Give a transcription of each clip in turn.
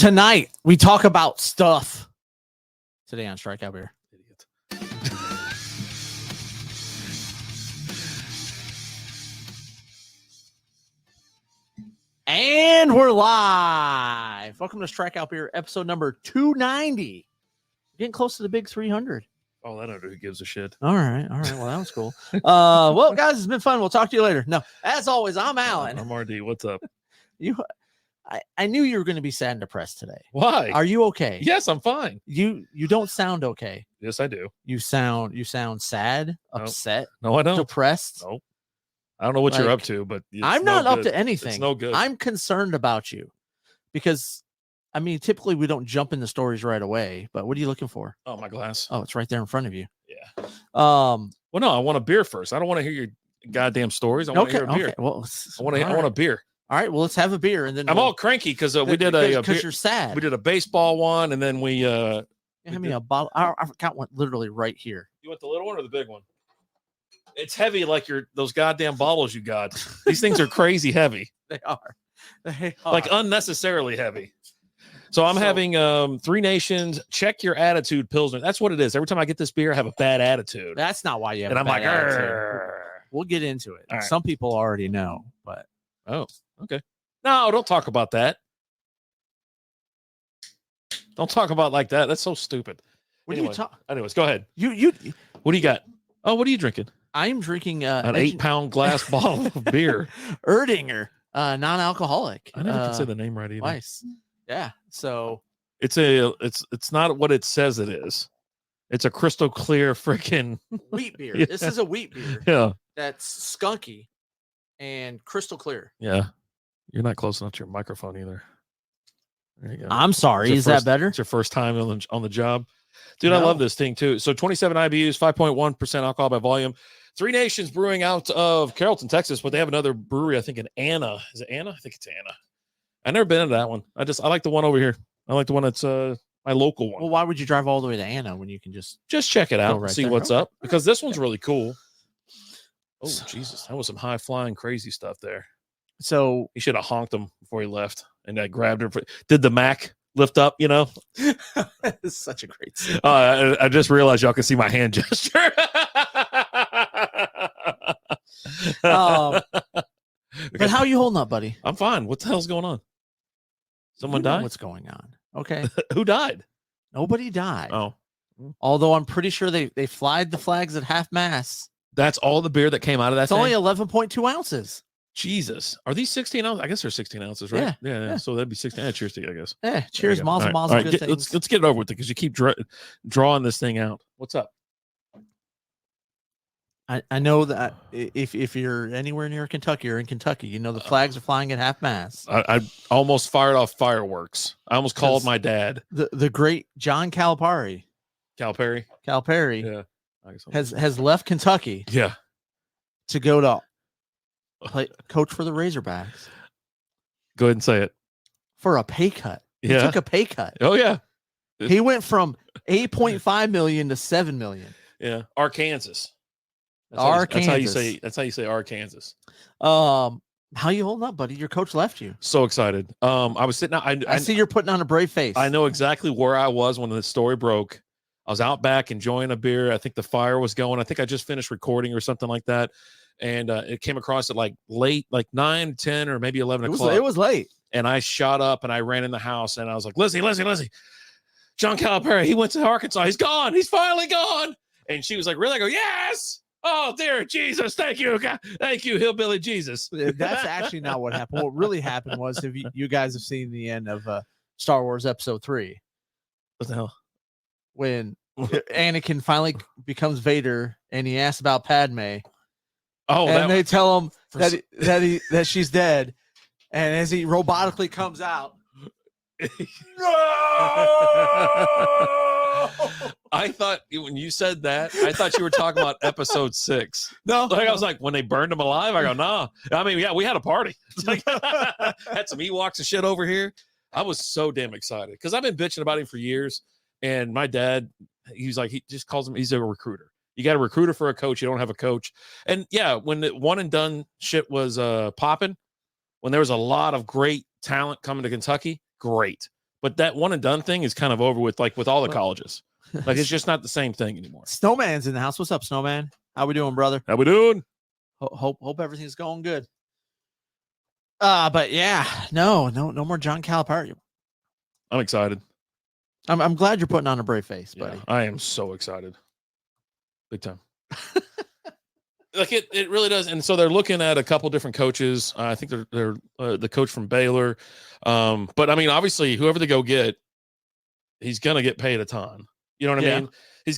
Tonight, we talk about stuff. Today on Strikeout Beer. Idiot. And we're live. Welcome to Strikeout Beer, episode number 290. Getting close to the big 300. Oh, I don't know who gives a shit. All right. Well, that was cool. Well, guys, it's been fun. We'll talk to you later. No, as always, I'm Alan. I'm RD. What's up? I knew you were going to be sad and depressed today. Why? Are you okay? Yes, I'm fine. You don't sound okay. Yes, I do. You sound sad, upset, No, I don't. depressed. No. I don't know what you're Like, up to, but it's I'm no not up good. to anything. It's no good. I'm concerned about you because, I mean, typically we don't jump into stories right away. But what are you looking for? Oh, my glass. Oh, it's right there in front of you. Yeah. Um. Well, no, I want a beer first. I don't want to hear your goddamn stories. I want to Okay. hear a beer. Okay. Well, I want a beer. All right. Well, let's have a beer, and then I'm all cranky because we did a because beer, you're sad. we did a baseball one, and then we Hand me a bottle. I got one literally right here. You want the little one or the big one? It's heavy like those goddamn bottles you got. These things are crazy heavy. They are. They are. Like unnecessarily heavy. So I'm having Three Nations Check Your Attitude Pilsner. That's what it is. Every time I get this beer, I have a bad attitude. That's not why you have. And a I'm like, bad attitude. "Arr." We'll get into it. All right. Some people already know, but Oh, okay. No, don't talk about that. Don't talk about like that. That's so stupid. what Anyway. do you talk? Anyways, go ahead. You. What do you got? Oh, what are you drinking? I'm drinking An 8-pound glass bottle of beer. Erdinger, non-alcoholic. I never can say the name right either. Weiss. Yeah. So It's not what it says it is. It's a crystal clear freaking wheat beer. Yeah. This is a wheat beer yeah. that's skunky and crystal clear. Yeah. You're not close enough to your microphone either. There you go. I'm sorry. It's Is your that first- better? It's your first time on the job. Dude, I No. love this thing too. So 27 IBUs, 5.1% alcohol by volume. Three Nations Brewing out of Carrollton, Texas, but they have another brewery, I think in Anna. Is it Anna? I think it's Anna. I've never been to that one. I like the one over here. I like the one that's my local one. Well, why would you drive all the way to Anna when you can just? Just check it Go out and right see there. what's Okay. up, because this one's really cool. Oh, So- Jesus. That was some high flying crazy stuff there. So He should have honked him before he left, and I grabbed him. Did the Mac lift up, you know? it's such a great scene. I just realized y'all can see my hand gesture. But how are you holding up, buddy? I'm fine. What the hell's going on? Someone You know died? What's going on? Okay. Who died? Nobody died. Oh, Although I'm pretty sure they flied the flags at half mast. that's all the beer that came out of that It's only thing? 11.2 ounces. Jesus. Are these 16 ounces? I guess they're 16 ounces, right? Yeah. So that'd be 16. Cheers to you, I guess. Yeah. Cheers, There you go. mazel, All mazel. right, Good let's things. get it over with it because you keep drawing this thing out. What's up? I know that if you're anywhere near Kentucky or in Kentucky, you know the flags are flying at half mast. I almost fired off fireworks. I almost called Because- my dad. The great John Calipari Calipari. Calipari Yeah. has left Kentucky Yeah. to go to play coach for the Razorbacks Go ahead and say it. for a pay cut. He Yeah. took a pay cut. Oh yeah. He went from 8.5 million to 7 million. Yeah. Arkansas. That's Arkansas. how you say Arkansas. How you holding up, buddy? Your coach left you. So excited. I was sitting out. I see you're putting on a brave face. I know exactly where I was when the story broke. I was out back enjoying a beer. I think the fire was going. I think I just finished recording or something like that. And it came across at like late, like 9, 10, or maybe 11 o'clock. It was late. And I shot up and I ran in the house and I was like, Lizzie. John Calipari, he went to Arkansas. He's gone. He's finally gone. And she was like, really? I go, yes. Oh, dear Jesus. Thank you. God. Thank you, Hillbilly Jesus. That's actually not what happened. What really happened was, if you guys have seen the end of Star Wars Episode 3, What the hell? when Anakin finally becomes Vader and he asks about Padme, Oh, and they tell him for that she's dead, and as he robotically comes out, I thought when you said that, I thought you were talking about episode 6. no, Like I was like, when they burned him alive, I go, nah. I mean, yeah, we had a party. It's like, had some Ewoks and shit over here. I was so damn excited because I've been bitching about him for years. And my dad, he's like, he just calls him, he's a recruiter. You got a recruiter for a coach. You don't have a coach. And yeah, when the one and done shit was popping, when there was a lot of great talent coming to Kentucky, great. but that one and done thing is kind of over with, like with all the colleges. Like it's just not the same thing anymore. Snowman's in the house. What's up, Snowman? How we doing, brother? How we doing? Hope everything's going good. But yeah, no more John Calipari. I'm excited. I'm glad you're putting on a brave face, buddy. Yeah, I am so excited. Big time. Like it really does. And so they're looking at a couple different coaches. I think they're the coach from Baylor. But I mean, obviously, whoever they go get, he's gonna get paid a ton. You know what I mean? He's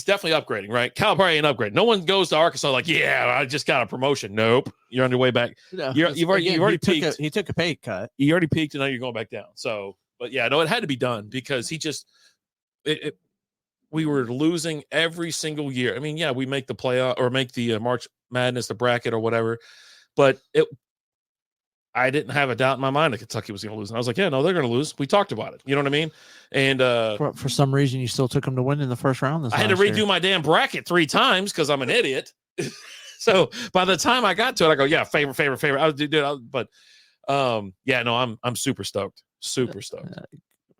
definitely upgrading, right? Calipari ain't upgrading. No one goes to Arkansas like, yeah, I just got a promotion. Nope, you're on your way back. No, You've already peaked. He took a pay cut. You already peaked, and now you're going back down. So, but yeah, no, it had to be done because we were losing every single year. I mean, yeah, we make the playoff or make the March Madness, the bracket or whatever, but I didn't have a doubt in my mind that Kentucky was going to lose. And I was like, yeah, no, they're going to lose. We talked about it. You know what I mean? And for some reason, you still took them to win in the first round. I had to redo my damn bracket 3 times because I'm an idiot. So by the time I got to it, I go, yeah, favorite. I was but yeah, no, I'm super stoked. Super stoked.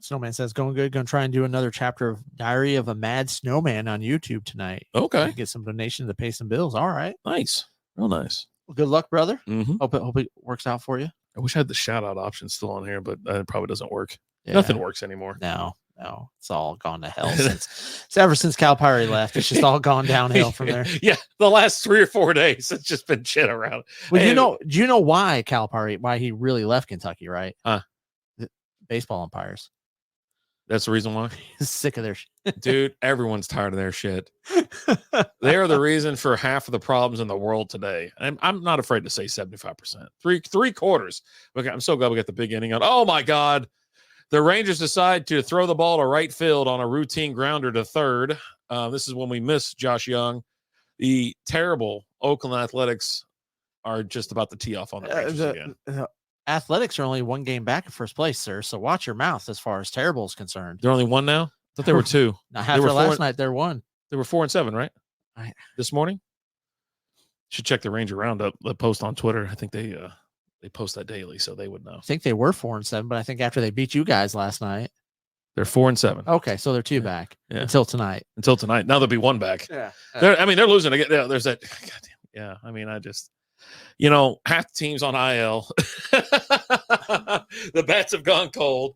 Snowman says, going good. Going to try and do another chapter of Diary of a Mad Snowman on YouTube tonight. Okay. Get some donations to pay some bills. All right. Nice. Real nice. Well, good luck, brother. Mm-hmm. Hope it works out for you. I wish I had the shout out option still on here, but it probably doesn't work. Yeah. Nothing works anymore. No. It's all gone to hell ever since Calipari left. It's just all gone downhill from there. Yeah. The last 3 or 4 days, it's just been shit around. Well, do you know why why he really left Kentucky, right? The baseball umpires. That's the reason why. He's sick of their shit. Dude, everyone's tired of their shit. They are the reason for half of the problems in the world today. I'm not afraid to say 75%. Three quarters. Okay, I'm so glad we got the big inning on. Oh my God. The Rangers decide to throw the ball to right field on a routine grounder to third. This is when we miss Josh Young. The terrible Oakland Athletics are just about to tee off on the Rangers again. Athletics are only 1 game back in first place, sir. So watch your mouth as far as terrible is concerned. They're only 1 now? I thought they were 2. Not after last night, they're 1. They were 4-7, right? This morning? Should check the Ranger Roundup, the post on Twitter. I think they post that daily, so they would know. I think they were 4-7, but I think after they beat you guys last night, they're 4-7. Okay, so they're 2 back until tonight. Now they'll be 1 back. Yeah, they're losing again. There's that. Goddamn. Yeah, I mean, I just, half the teams on IL. The bats have gone cold.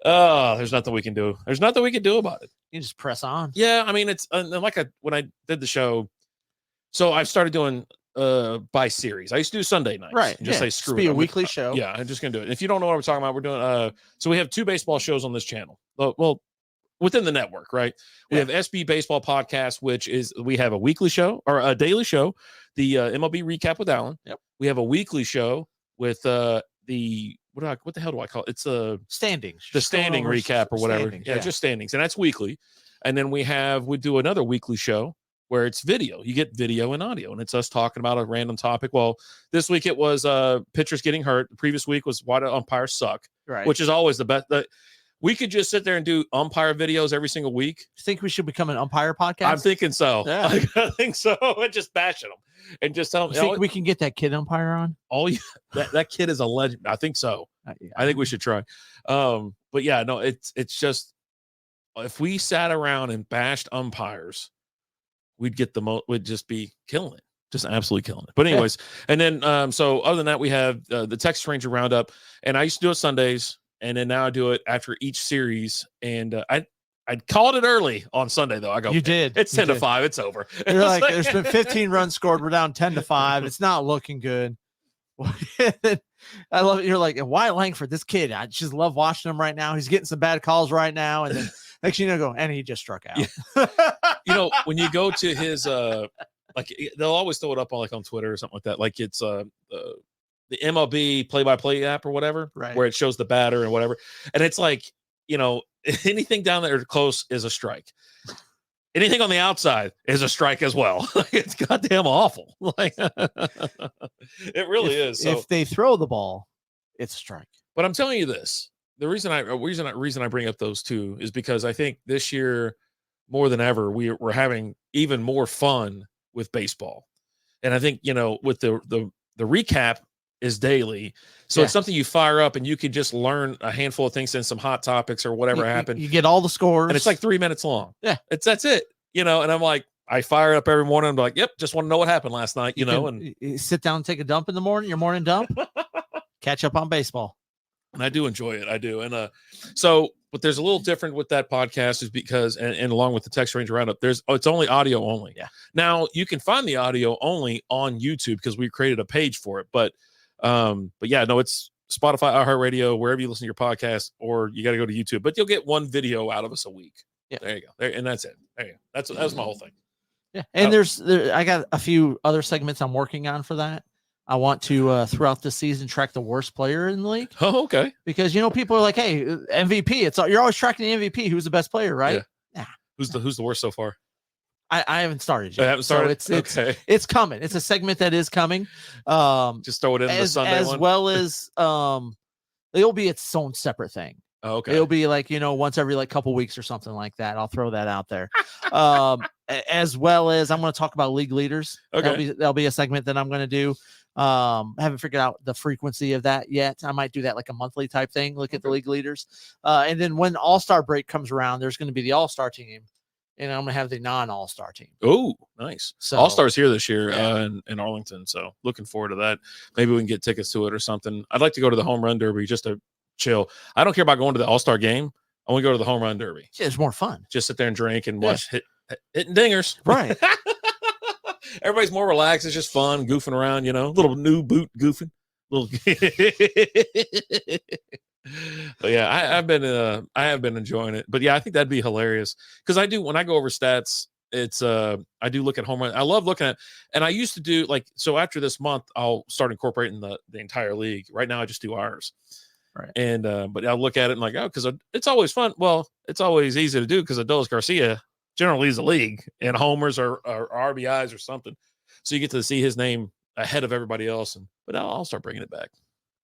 There's nothing we can do. There's nothing we can do about it. You just press on. Yeah, I mean, it's like when I did the show. So I started doing by series. I used to do Sunday nights. Right. Just say screw it. Be a weekly show. Yeah, I'm just gonna do it. If you don't know what we're talking about, we're doing so we have 2 baseball shows on this channel. Well, within the network, right? We have SB Baseball Podcast, which is we have a weekly show or a daily show, the MLB recap with Alan. Yep. We have a weekly show with the what the hell do I call it? It's standings. The standing recap or whatever. Yeah, just standings, and that's weekly. And then we do another weekly show where it's video. You get video and audio, and it's us talking about a random topic. Well, this week it was pitchers getting hurt. The previous week was why do umpires suck, right? Which is always the best. We could just sit there and do umpire videos every single week. You think we should become an umpire podcast? I'm thinking so. Yeah. I think so. And just bashing them and just tell them. You think we can get that kid umpire on? That kid is a legend. I think so. I think we should try. But yeah, no, it's just if we sat around and bashed umpires, we'd just be killing it. Just absolutely killing it. But anyways, and then so other than that, we have the Texas Ranger Roundup, and I used to do it Sundays, and then now I do it after each series. And I called it early on Sunday though. I go, you did. It's 10-5. It's over. You're like, there's been 15 runs scored. We're down 10-5. It's not looking good. I love it. You're like, Wyatt Langford, this kid, I just love watching him right now. He's getting some bad calls right now, and then next thing you know, and he just struck out. Yeah. When you go to his like they'll always throw it up on Twitter or something like that. Like it's the MLB play-by-play app or whatever, right, where it shows the batter and whatever. And it's like, anything down there close is a strike. Anything on the outside is a strike as well. It's goddamn awful. It really is. So, if they throw the ball, it's a strike. But I'm telling you this: the reason I bring up those 2 is because I think this year more than ever we're having even more fun with baseball, and I think with the recap, is daily. So Yeah. it's something you fire up and you can just learn a handful of things and some hot topics or whatever happened. You get all the scores. And it's like 3 minutes long. Yeah. That's it. And I'm like, I fire it up every morning. I'm like, yep, just want to know what happened last night, and you sit down and take a dump in the morning, your morning dump, catch up on baseball. And I do enjoy it. I do. And but there's a little different with that podcast is because, and along with the Texas Ranger Roundup, it's only audio only. Yeah. Now you can find the audio only on YouTube because we created a page for it. But yeah, no, it's Spotify, iHeartRadio, wherever you listen to your podcast, or you got to go to YouTube. But you'll get one video out of us a week. Yeah. There you go. And that's it. There you go. That's my whole thing. Yeah. And I got a few other segments I'm working on for that. I want to throughout the season track the worst player in the league. Oh, okay. Because people are like, hey, MVP. You're always tracking the MVP. Who's the best player, right? Yeah. Who's the worst so far? I haven't started yet. I haven't started. So it's coming. It's a segment that is coming. Just throw it in the Sunday as one. well as it'll be its own separate thing. Oh, okay. It'll be like, once every couple weeks or something like that. I'll throw that out there. As well as I'm going to talk about league leaders. Okay. That'll be a segment that I'm going to do. I haven't figured out the frequency of that yet. I might do that like a monthly type thing. Look at the league leaders. And then when All-Star break comes around, there's going to be the All-Star team. And I'm going to have the non-All-Star team. Oh, nice. So All-Star's here this year in Arlington. So looking forward to that. Maybe we can get tickets to it or something. I'd like to go to the Home Run Derby just to chill. I don't care about going to the All-Star game. I want to go to the Home Run Derby. Yeah, it's more fun. Just sit there and drink and watch hitting dingers. Right. Everybody's more relaxed. It's just fun, goofing around, little new boot goofing. Little But yeah, I have been enjoying it. But yeah, I think that'd be hilarious. Because when I go over stats, it's I do look at home run. I love looking at, and I used to do so after this month, I'll start incorporating the entire league. Right now I just do ours. Right. And but I'll look at it and because it's always fun. Well, it's always easy to do because Adolis Garcia generally leads the league in homers or RBIs or something. So you get to see his name ahead of everybody else. But I'll start bringing it back.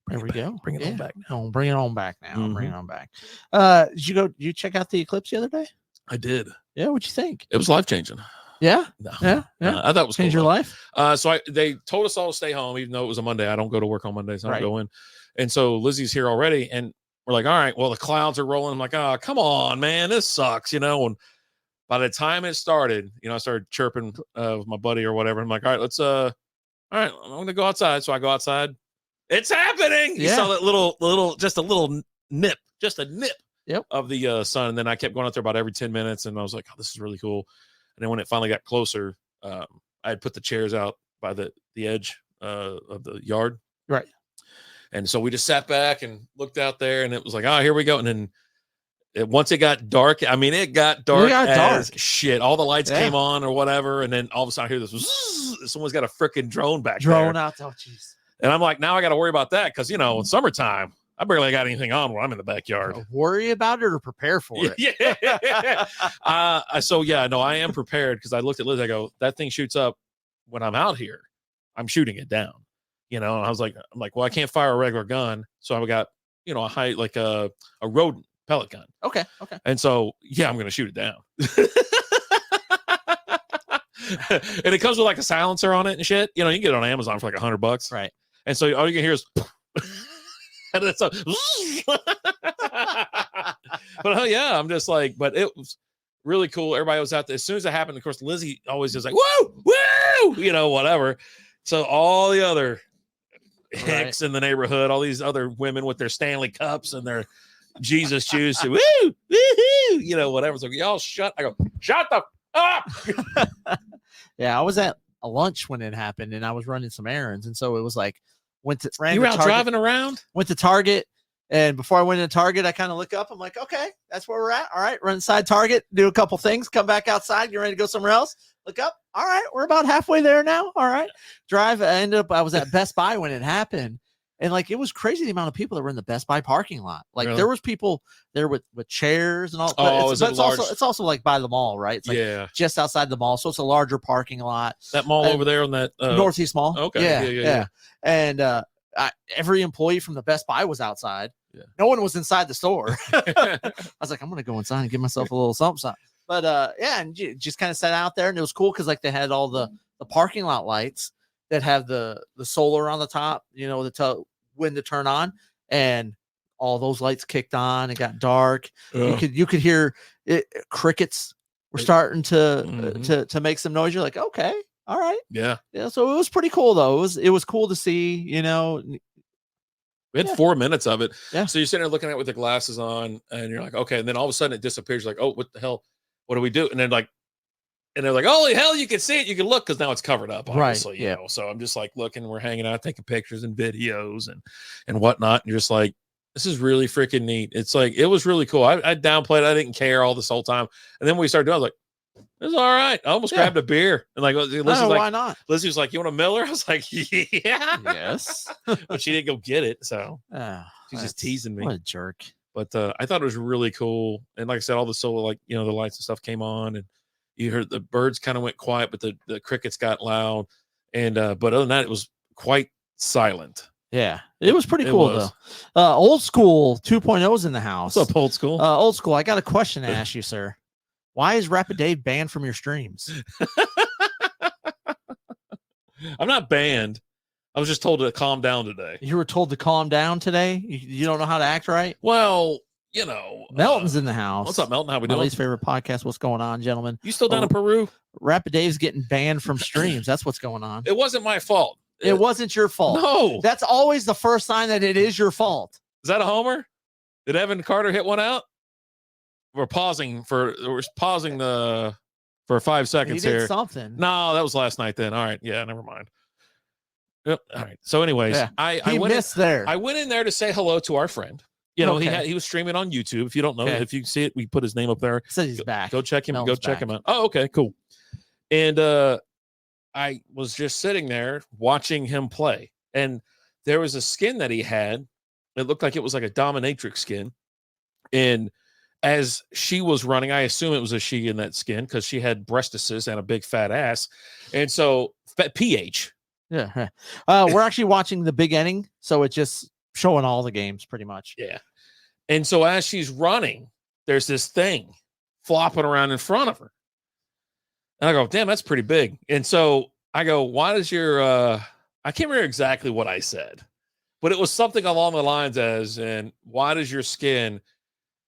There we go. Bring it on back now. Bring it on back now. Mm-hmm. Bring it on back. Did you check out the eclipse the other day? I did. Yeah. What'd you think? It was life changing. Yeah. No. Yeah. I thought it was changed cool. Your life. So they told us all to stay home, even though it was a Monday. I don't go to work on Mondays. I don't go in. And so Lizzie's here already. And we're like, all right, well, the clouds are rolling. I'm like, oh, come on, man. This sucks, And by the time it started, I started chirping with my buddy or whatever. I'm like, all right, all right, I'm going to go outside. So I go outside. It's happening. You saw that just a little nip, just a nip of the sun. And then I kept going out there about every 10 minutes. And I was like, oh, this is really cool. And then when it finally got closer, I had put the chairs out by the edge of the yard. Right. And so we just sat back and looked out there, and it was like, oh, here we go. And then once it got dark, it got dark as shit. All the lights came on or whatever. And then all of a sudden I hear this, someone's got a freaking drone back there. Drone out. Oh, jeez. And I'm like, now I got to worry about that because, in summertime, I barely got anything on when I'm in the backyard. Worry about it or prepare for it? Yeah. So, yeah, no, I am prepared because I looked at Liz. I go, that thing shoots up when I'm out here. I'm shooting it down. And I was like, well, I can't fire a regular gun. So I got, a high, like a rodent pellet gun. Okay. And so, yeah, I'm going to shoot it down. And it comes with like a silencer on it and shit. You can get it on Amazon for like $100. Right. And so all you can hear is, and it's a, but yeah, I'm just like, but it was really cool. Everybody was out there. As soon as it happened, of course, Lizzie always is like, woo, woo, whatever. So all the other hicks in the neighborhood, all these other women with their Stanley cups and their Jesus shoes, woo, woohoo, whatever. So y'all shut. I go, shut the up. Yeah, I was at a lunch when it happened, and I was running some errands, and so it was like you were out driving around. Went to Target, and before I went into Target, I kind of look up. I'm like, okay, that's where we're at. All right, run inside Target, do a couple things, come back outside. You ready to go somewhere else? Look up. All right, we're about halfway there now. All right, drive. I was at Best Buy when it happened, and it was crazy the amount of people that were in the Best Buy parking lot. Really? There was people there with chairs and all. Oh, it's also like by the mall, right? It's just outside the mall, so it's a larger parking lot. That mall over there on that Northeast Mall. Okay, yeah. And every employee from the Best Buy was outside. Yeah. No one was inside the store. I was like, I'm gonna go inside and give myself a little something. But and just kind of sat out there, and it was cool because they had all the parking lot lights, that have the solar on the top, to tell when to turn on, and all those lights kicked on. It got dark. Ugh. You could hear it, crickets were starting Mhm. to make some noise. You're like, okay, all right, Yeah. yeah. So it was pretty cool though. It was cool to see. We had Yeah. 4 minutes of it. Yeah. So you're sitting there looking at it with the glasses on, and you're like, okay. And then all of a sudden it disappears. You're like, oh, what the hell? What do we do? And then and they're like, holy hell, you can see it. You can look, because now it's covered up, Right, obviously. yeah. So I'm just like looking, we're hanging out, taking pictures and videos and whatnot. And you're just like, this is really freaking neat. It's like, it was really cool. I downplayed it. I didn't care all this whole time. And then when we started doing it, I was like, it's all right. I almost Yeah. grabbed a beer. And like, Lizzie's why like, not? Lizzie was like, you want a Miller? I was like, yeah. Yes. But she didn't go get it. So Ah, she's just that's- teasing me. What a jerk. But I thought it was really cool. And like I said, all the solar, like, the lights and stuff came on, and you heard the birds kind of went quiet, but the crickets got loud. And but other than that, it was quite silent. Yeah, it was pretty It cool was. though. Old school 2.0's in the house. What's up, old school? Old school, I got a question to ask you, sir. Why is Rapid Dave banned from your streams? I'm not banned. I was just told to calm down today. You were told to calm down today. You don't know how to act right. Well, Melton's in the house. what's up, Melton? How we My doing? least favorite podcast. What's going on, gentlemen? You still down in Peru? Rapid Dave's getting banned from streams. That's what's going on. It wasn't my fault. It wasn't your fault. No. That's always the first sign that it is your fault. Is that a homer? Did Evan Carter hit one out? We're pausing for 5 He seconds did here. something. No, that was last night then. All right. Yeah, never mind. Yep. All right. So, anyways, Yeah. I He went missed there. I went in there to say hello to our friend. He Okay. he was streaming on YouTube. If you don't know, Okay. if you see it, we put his name up there. Said he's back. Go check him. Melton's Go check back. him out. Oh, okay, cool. And I was just sitting there watching him play, and there was a skin that he had. It looked like it was like a dominatrix skin. And as she was running, I assume it was a she in that skin, because she had breastises and a big fat ass. And so PH. Yeah. We're actually watching the big inning, so it's just showing all the games pretty much. Yeah. And so as she's running, there's this thing flopping around in front of her. And I go, damn, that's pretty big. And so I go, why does your I can't remember exactly what I said, but it was something along the lines and why does your skin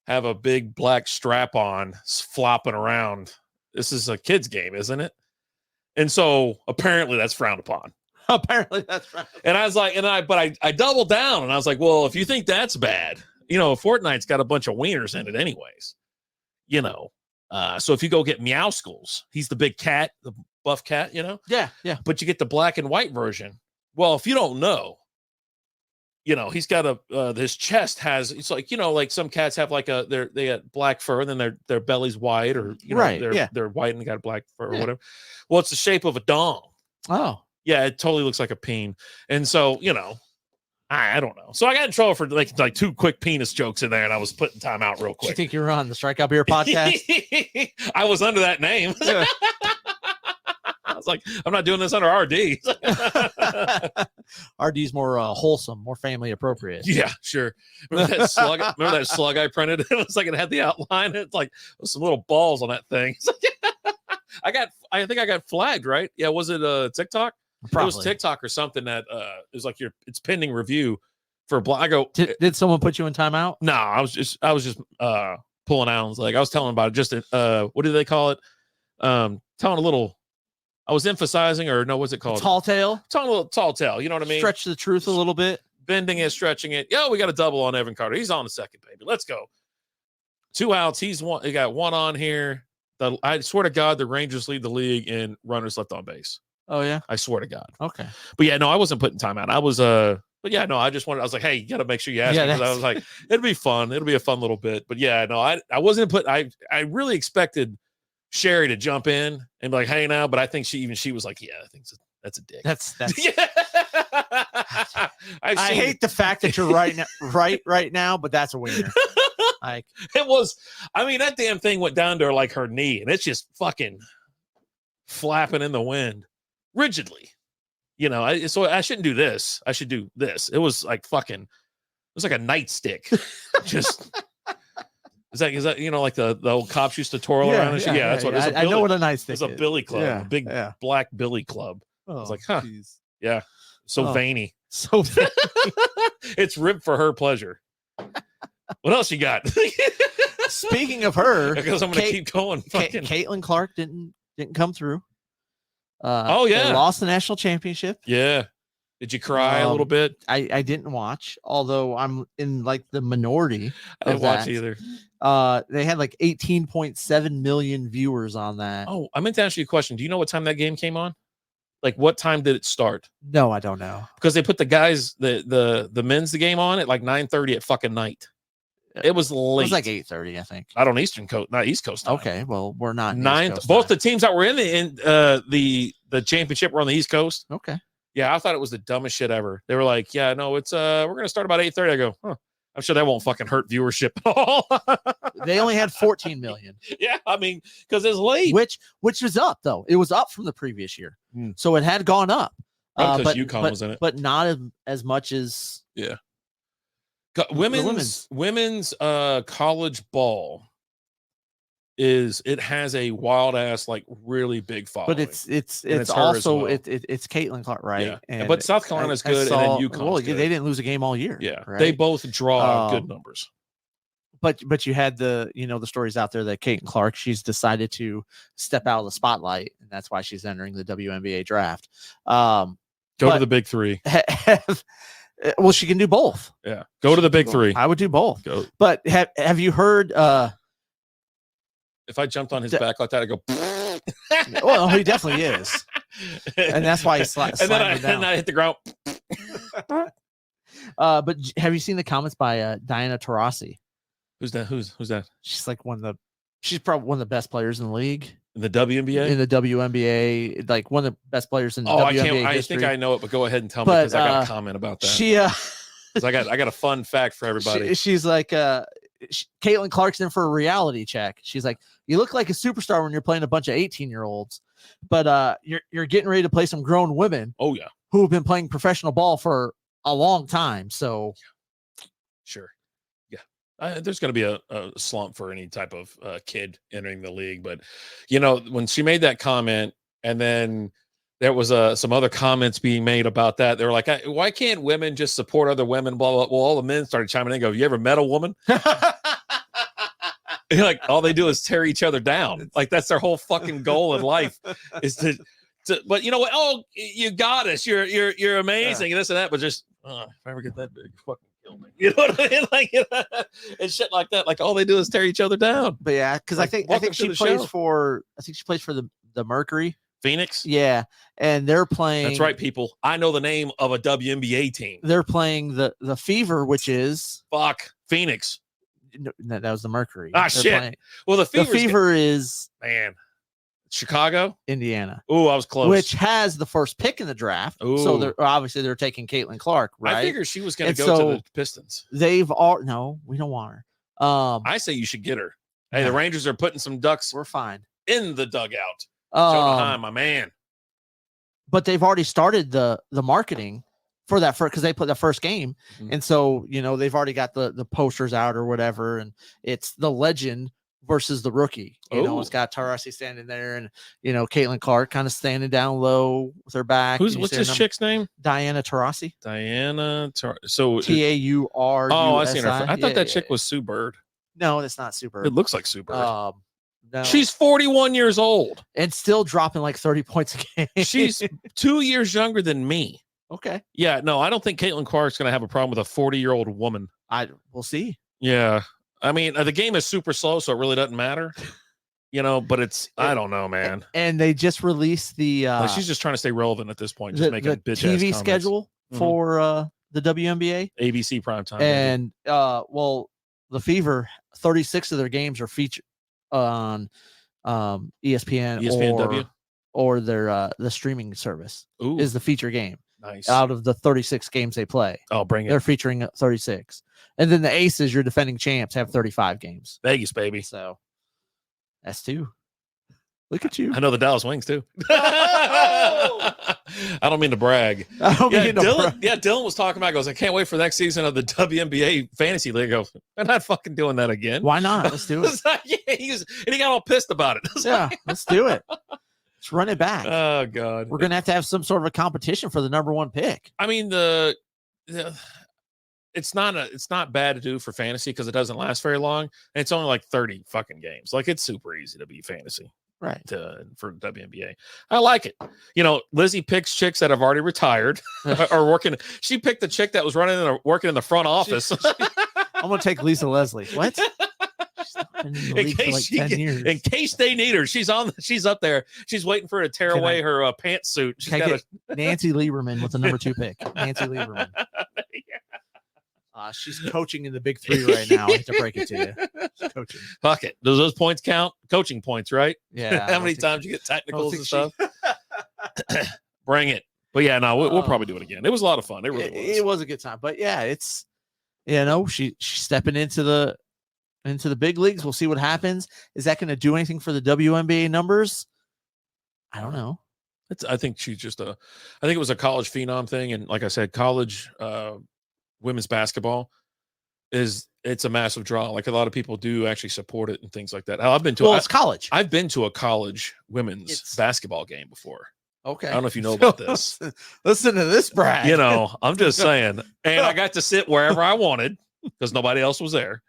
have a big black strap on flopping around? This is a kid's game, isn't it? And so apparently that's frowned upon. Apparently that's right. And I was like, I doubled down, and I was like, well, if you think that's bad, Fortnite's got a bunch of wieners in it anyways, so if you go get Meowskulls, he's the big cat, the buff cat, Yeah. but you get the black and white version. Well, if you don't know, he's got his chest has, it's like, like some cats have like they got black fur, and then their belly's white, or, Right, they're white and they got black fur or Yeah. whatever. Well, it's the shape of a dong. Oh. Yeah, it totally looks like a peen. And so, I don't know. So I got in trouble for like 2 quick penis jokes in there, and I was putting time out real Do you quick. think you were on the Strikeout Beer podcast? I was under that name. Yeah. I was like, I'm not doing this under RD. RD's more wholesome, more family appropriate. Yeah, sure. Remember that slug I printed? It was like, it had the outline. It's like some little balls on that thing. I think I got flagged, right? Yeah, was it TikTok? Probably. It was TikTok or something that is like it's pending review for I go, Did someone put you in timeout? no, I was just pulling out. I was like, I was telling about it, just what do they call it? Telling a little, I was emphasizing, or no, what's it called? Tall tale. Telling a little tall tale, you know what I mean? Stretch the truth a little bit. Bending it, stretching it. Yo, we got a double on Evan Carter. He's on the second, baby. Let's go. 2 outs. He got 1 on here. I swear to God, the Rangers lead the league in runners left on base. Oh yeah. I swear to God. Okay. But yeah, no, I wasn't putting time out. I was but yeah, no, I was like, hey, you got to make sure you ask me, because I was like, it'd be fun. It'll be a fun little bit. But yeah, no, I wasn't I really expected Sherry to jump in and be like, hey now, but I think she was like, yeah, I think that's a dick. That's yeah. I hate the fact that you're right now, but that's a wiener. Like, it was, I mean, that damn thing went down to like her knee, and it's just fucking flapping in the wind rigidly. So I shouldn't do this. I should do this. It was like fucking, it was like a nightstick. Just is that like the old cops used to twirl around and shit? Yeah, that's what it was. I know what a nice thing It's a is. billy club, Yeah, a big yeah. black billy club. Oh, was like, huh. geez. Yeah. So Oh. veiny. So It's ribbed for her pleasure. What else you got? speaking of her, Because I'm going to Kate- keep going. Fucking. Caitlin Clark didn't come through. Oh, yeah. They lost the national championship. Yeah. Did you cry a little bit? I didn't watch, although I'm in like the minority. I didn't watch that. either. They had like 18.7 million viewers on that. Oh, I meant to ask you a question. Do you know what time that game came on? Like, what time did it start? No, I don't know. Because they put the guys, the men's the game on at like 9:30 at fucking night. It was It late. was like 8:30, I think. Not on Eastern Coast, not East Coast time. Okay, well, we're not East Ninth. Coast Both time. the teams that were in the championship were on the East Coast. Okay. Yeah, I thought it was the dumbest shit ever. They were like, "Yeah, no, it's we're gonna start about 8:30." I go, "Huh." I'm sure that won't fucking hurt viewership at all. They only had 14 million, Yeah, I mean, because it's late. which was up though. It was up from the previous year, Hmm. so it had gone up. Probably 'cause but, UConn but- was in it. but not as much as Women's college ball it has a wild ass like really big following. But it's it's her as also well. it's Caitlin Clark, right? Yeah. But South Carolina's good, and then UConn's well, good. they didn't lose a game all year. Yeah, right? they both draw good Um, numbers. But you had the stories out there that Caitlin Clark, she's decided to step out of the spotlight, and that's why she's entering the WNBA draft. Go but- to the big three. Well, she can do both. Yeah, go to the big three. I would do both. Go. But have you heard? If I jumped on his D- back like that, I go. Well, he definitely is, and that's why he's and then I hit the ground. But have you seen the comments by Diana Taurasi? Who's that? Who's that? She's like she's probably one of the best players in the league, In the WNBA? in the WNBA, like one of the best players in Oh, WNBA I can't. I history. think I know it, but go ahead and tell me But, because I got a comment about that. She 'Cause I got a fun fact for everybody. she's like Caitlin Clark's in for a reality check. She's like, you look like a superstar when you're playing a bunch of 18-year-olds, but you're getting ready to play some grown women Oh yeah, who have been playing professional ball for a long time. So sure. Yeah, there's going to be a slump for any type of kid entering the league, but when she made that comment, and then there was some other comments being made about that. They were like, "Why can't women just support other women?" Blah blah. Well, all the men started chiming in and go, "You ever met a woman?" Like all they do is tear each other down. Like that's their whole fucking goal in life is to. But you know what? Oh, you got us. You're amazing. And this and that. But just if I ever get that big, fucking kill me. You know what I mean? Like and shit like that. Like all they do is tear each other down. But yeah, because Like, I think welcome to she the plays show. for the Mercury. Phoenix. Yeah, and they're playing. That's right, people. I know the name of a WNBA team. They're playing the Fever, which is Fuck Phoenix. no, that was the Mercury. Ah, They're shit. playing- Well, the The Fever's Fever is man. Chicago. Indiana, Oh, I was close. which has the first pick in the draft. So Ooh. they're taking Caitlin Clark, right? I figured she was going And to go so- to the Pistons. They've all no, we don't want her. I say you should get her. Hey, the no, Rangers are putting some ducks we're fine. in the dugout. Jonah Heim, my man. But they've already started the marketing for that because they put the first game, Mhm. and so they've already got the posters out or whatever, and it's the legend versus the rookie. It's Oh. got Taurasi standing there, and Caitlin Clark kind of standing down low with her back. What's and you see her this number- chick's name? Diana Taurasi. Diana. So Taurasi. oh, I seen her. I thought that chick was Sue Bird. No, that's not super. It looks like Sue Bird. No. She's 41 years old. and still dropping like 30 points a game. She's 2 years younger than me. okay. Yeah, no, I don't think Caitlin Clark's going to have a problem with a 40-year-old woman. We'll see. Yeah. I mean, the game is super slow, so it really doesn't matter. But I don't know, man. And they just released the Like she's just trying to stay relevant at this point, just the making bitch TV schedule Mhm. for the WNBA. ABC primetime. maybe. And the Fever, 36 of their games are featured on ESPN, ESPNW? or their the streaming service Ooh, is the feature game. nice. Out of the 36 games they play, Oh, bring it. they're featuring 36. And then the Aces, your defending champs, have 35 games. Vegas, baby. So that's two. Look at you. I know the Dallas Wings too. Oh! I don't mean to brag. I don't Yeah, mean to Dylan was talking about. Goes, I can't wait for the next season of the WNBA fantasy league. I go, they're not fucking doing that again. Why not? Let's do it. It's like, yeah, and he got all pissed about it. It's Yeah, like, let's do it. Just run it back. Oh God. We're gonna have to have some sort of a competition for the number one pick. I mean, it's not bad to do for fantasy because it doesn't last very long, and it's only like 30 fucking games. Like it's super easy to be fantasy. Right. For WNBA. I like it. You know, Lizzie picks chicks that have already retired or working. She picked the chick that was working in the front office. I'm going to take Lisa Leslie. What? She's been in the league for like 10 years. In case they need her, she's up there. She's waiting for her to tear away her pantsuit. She's got Nancy Lieberman with the number 2 pick. Nancy Lieberman. She's coaching in the Big 3 right now. I hate to break it to you. She's coaching. Fuck it. Does those points count? Coaching points, right? Yeah. How many times you get technicals and stuff? Bring it. But yeah, no, we'll probably do it again. It was a lot of fun. It really was. It was a good time. But yeah, it's she's stepping into the big leagues. We'll see what happens. Is that going to do anything for the WNBA numbers? I don't know. I think she's just I think it was a college phenom thing, and like I said, college women's basketball it's a massive draw. Like a lot of people do actually support it and things like that. I've been to it's college. I've been to a college women's basketball game before. Okay. I don't know if you know about this. Listen to this, Brad. You know, I'm just saying. And I got to sit wherever I wanted because nobody else was there.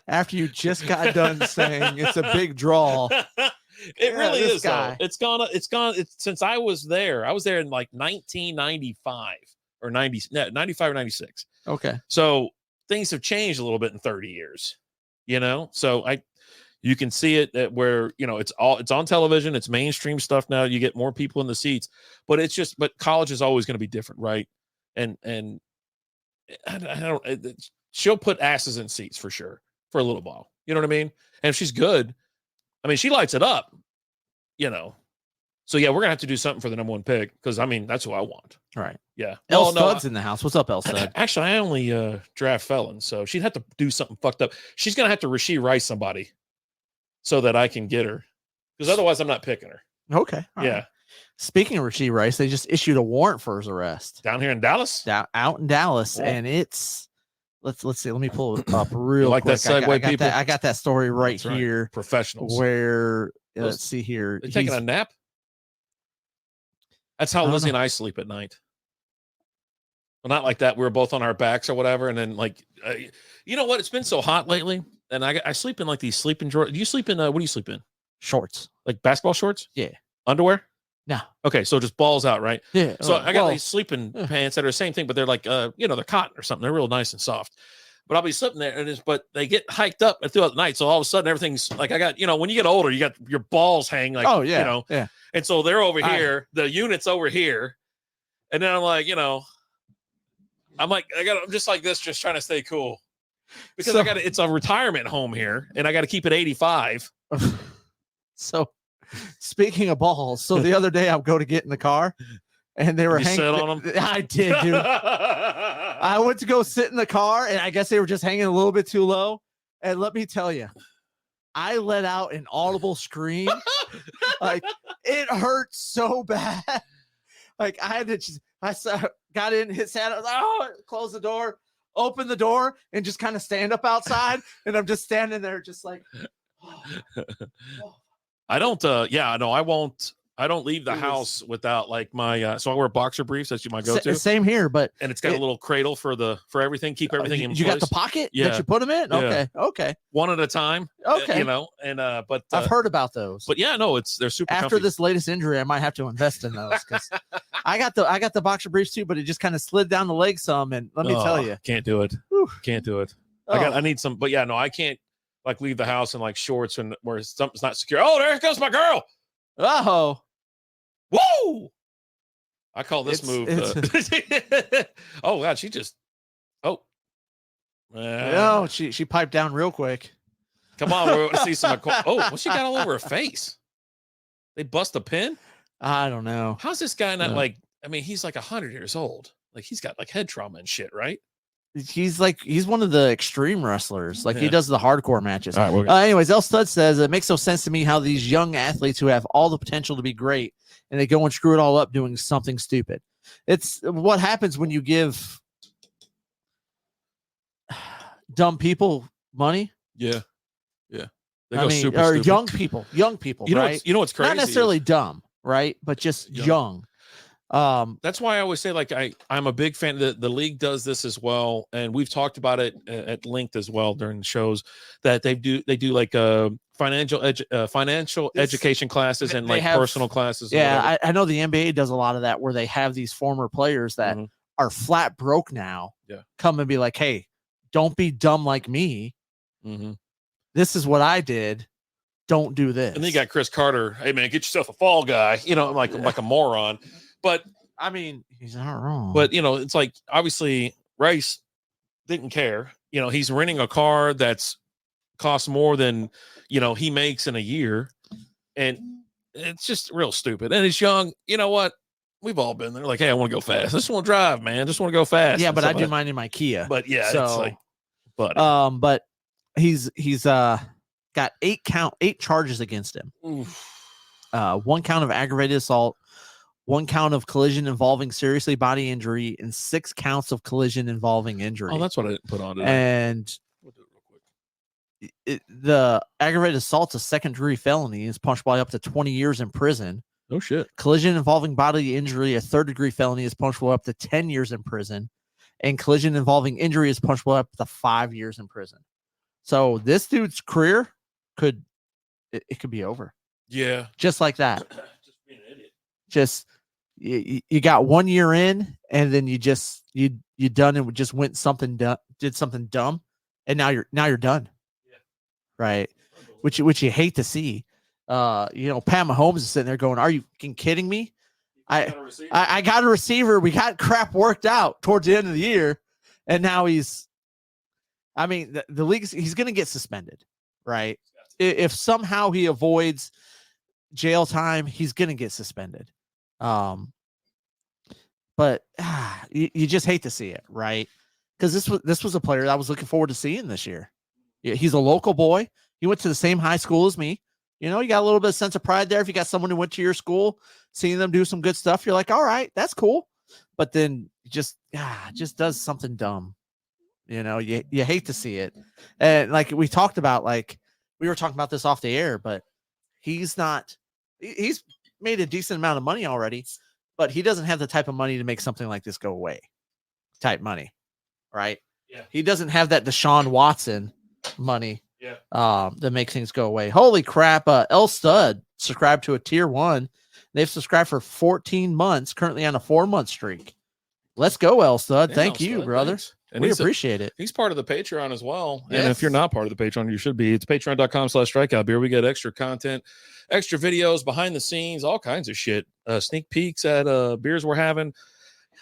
After you just got done saying it's a big draw. It really is. Though. It's gone. Since I was there. I was there in like 1995 or 95 or 96. Okay. So things have changed a little bit in 30 years, you know? So you can see it at where, you know, it's on television. It's mainstream stuff now. You get more people in the seats, but college is always going to be different. Right. And I don't, she'll put asses in seats for sure for a little while. You know what I mean? And if she's good, I mean, she lights it up, you know? So yeah, we're going to have to do something for the number 1 pick. Cause I mean, that's who I want. All right. Yeah. El Stud's in the house. What's up, El Stud? Actually, I only draft felons, so she'd have to do something fucked up. She's gonna have to Rasheed Rice somebody so that I can get her, because otherwise I'm not picking her. Okay. Yeah. Right. Speaking of Rasheed Rice, they just issued a warrant for his arrest down here in Dallas. Out in Dallas, and it's let's see. Let me pull it up real like quick. That segue, people. I got that story right here. Professionals. Where let's see here. They're taking a nap. That's how Lizzie and I sleep at night. Well, not like that. We were both on our backs or whatever. And then you know what? It's been so hot lately. And I sleep in like these sleeping drawers. Do you sleep in, what do you sleep in? Shorts. Like basketball shorts? Yeah. Underwear? No. Okay. So just balls out, right? Yeah. So I got these sleeping pants that are the same thing, but they're like, they're cotton or something. They're real nice and soft. But I'll be slipping there but they get hiked up throughout the night. So all of a sudden everything's like, I got, when you get older, you got your balls hang like, yeah. And so they're over here, the unit's over here. And then I'm like, I'm just like this, just trying to stay cool because it's a retirement home here and I got to keep it 85. So speaking of balls, so the other day I'll go to get in the car and they were hanging on them. I did, dude. I went to go sit in the car and I guess they were just hanging a little bit too low. And let me tell you, I let out an audible scream. Like it hurt so bad. Like I had to got in, hit Santa, close the door, open the door, and just kind of stand up outside. And I'm just standing there just like, I don't, I won't. I don't leave the house without like my, so I wear boxer briefs. That's my go-to. Same here, but and it's got a little cradle for everything. Keep everything in place. You got the pocket that you put them in? Yeah. Okay. One at a time. Okay. But I've heard about those. But yeah, no, they're super After comfy. this latest injury, I might have to invest in those because I got the boxer briefs too, but it just kind of slid down the leg some. And let me tell you, can't do it. Whew. Can't do it. I need some, but yeah, no, I can't like leave the house in like shorts and where something's not secure. Oh, there goes my girl. Oh. Whoa! I call this move. Oh God, she just. Oh. No, she piped down real quick. Come on, we're going to see some. What she got all over her face? They bust a pin. I don't know. How's this guy not like? I mean, he's like 100 years old. Like he's got like head trauma and shit, right? He's one of the extreme wrestlers. Like he does the hardcore matches. All right, anyways, El Stud says it makes no sense to me how these young athletes who have all the potential to be great and they go and screw it all up doing something stupid. It's what happens when you give dumb people money. Yeah. They I go mean, super or stupid. young people, You know, right? what's crazy? Not necessarily dumb, right? But just young. That's why I always say, like, I'm a big fan. The league does this as well, and we've talked about it at length as well during the shows, that they do like financial education classes and they like have- personal classes. And Yeah, I know the NBA does a lot of that, where they have these former players that Mhm. are flat broke now. Yeah. Come and be like, hey, don't be dumb like me. Mhm. This is what I did. Don't do this. And then you got Chris Carter. Hey man, get yourself a fall guy. You know, I'm like a moron. But I mean, he's not wrong. But it's like, obviously Rice didn't care. He's renting a car that's costs more than he makes in a year, and it's just real stupid. And it's young. You know what? We've all been there. Like, hey, I want to go fast. I just want to drive, man. Just want to go fast. yeah, and but I stuff do like mine in my Kia. that. But yeah, so it's like, buddy. but he's got 8 charges against him. Oof. 1 count of aggravated assault, 1 count of collision involving seriously body injury, and 6 counts of collision involving injury. Oh, that's what I didn't put on today. And We'll do it real quick. the aggravated assault's a second-degree felony, is punishable by up to 20 years in prison. Oh shit. Collision involving bodily injury, a third-degree felony, is punishable up to 10 years in prison, and collision involving injury is punishable up to 5 years in prison. So this dude's career could be over Yeah. just like that. Just being an idiot. Just you got 1 year in, and then you done and just went something did something dumb, and now you're done. Yeah. Right. Which you hate to see. Pat Mahomes is sitting there going, "Are you fucking kidding me? I got a receiver. We got crap worked out towards the end of the year, and now he's the league, he's going to get suspended, right? If somehow he avoids jail time, he's going to get suspended. But you just hate to see it, right? Because this was a player that I was looking forward to seeing this year. He's a local boy. He went to the same high school as me. You got a little bit of sense of pride there. If you got someone who went to your school, seeing them do some good stuff, you're like, all right, that's cool. But then just does something dumb. You hate to see it. And like we talked about, like we were talking about this off the air, but he's made a decent amount of money already, but he doesn't have the type of money to make something like this go away type money. Right. Yeah. He doesn't have that Deshaun Watson money. Yeah. That makes things go away. Holy crap. L Stud subscribed to a tier 1. They've subscribed for 14 months, currently on a 4-month streak. Let's go, L Stud. Yeah, Thank L you, Stud, brother. thanks. And we appreciate it. He's part of the Patreon as well. Yes. And if you're not part of the Patreon, you should be. It's patreon.com/strikeout beer. We get extra content, extra videos, behind the scenes, all kinds of shit. Sneak peeks at beers we're having.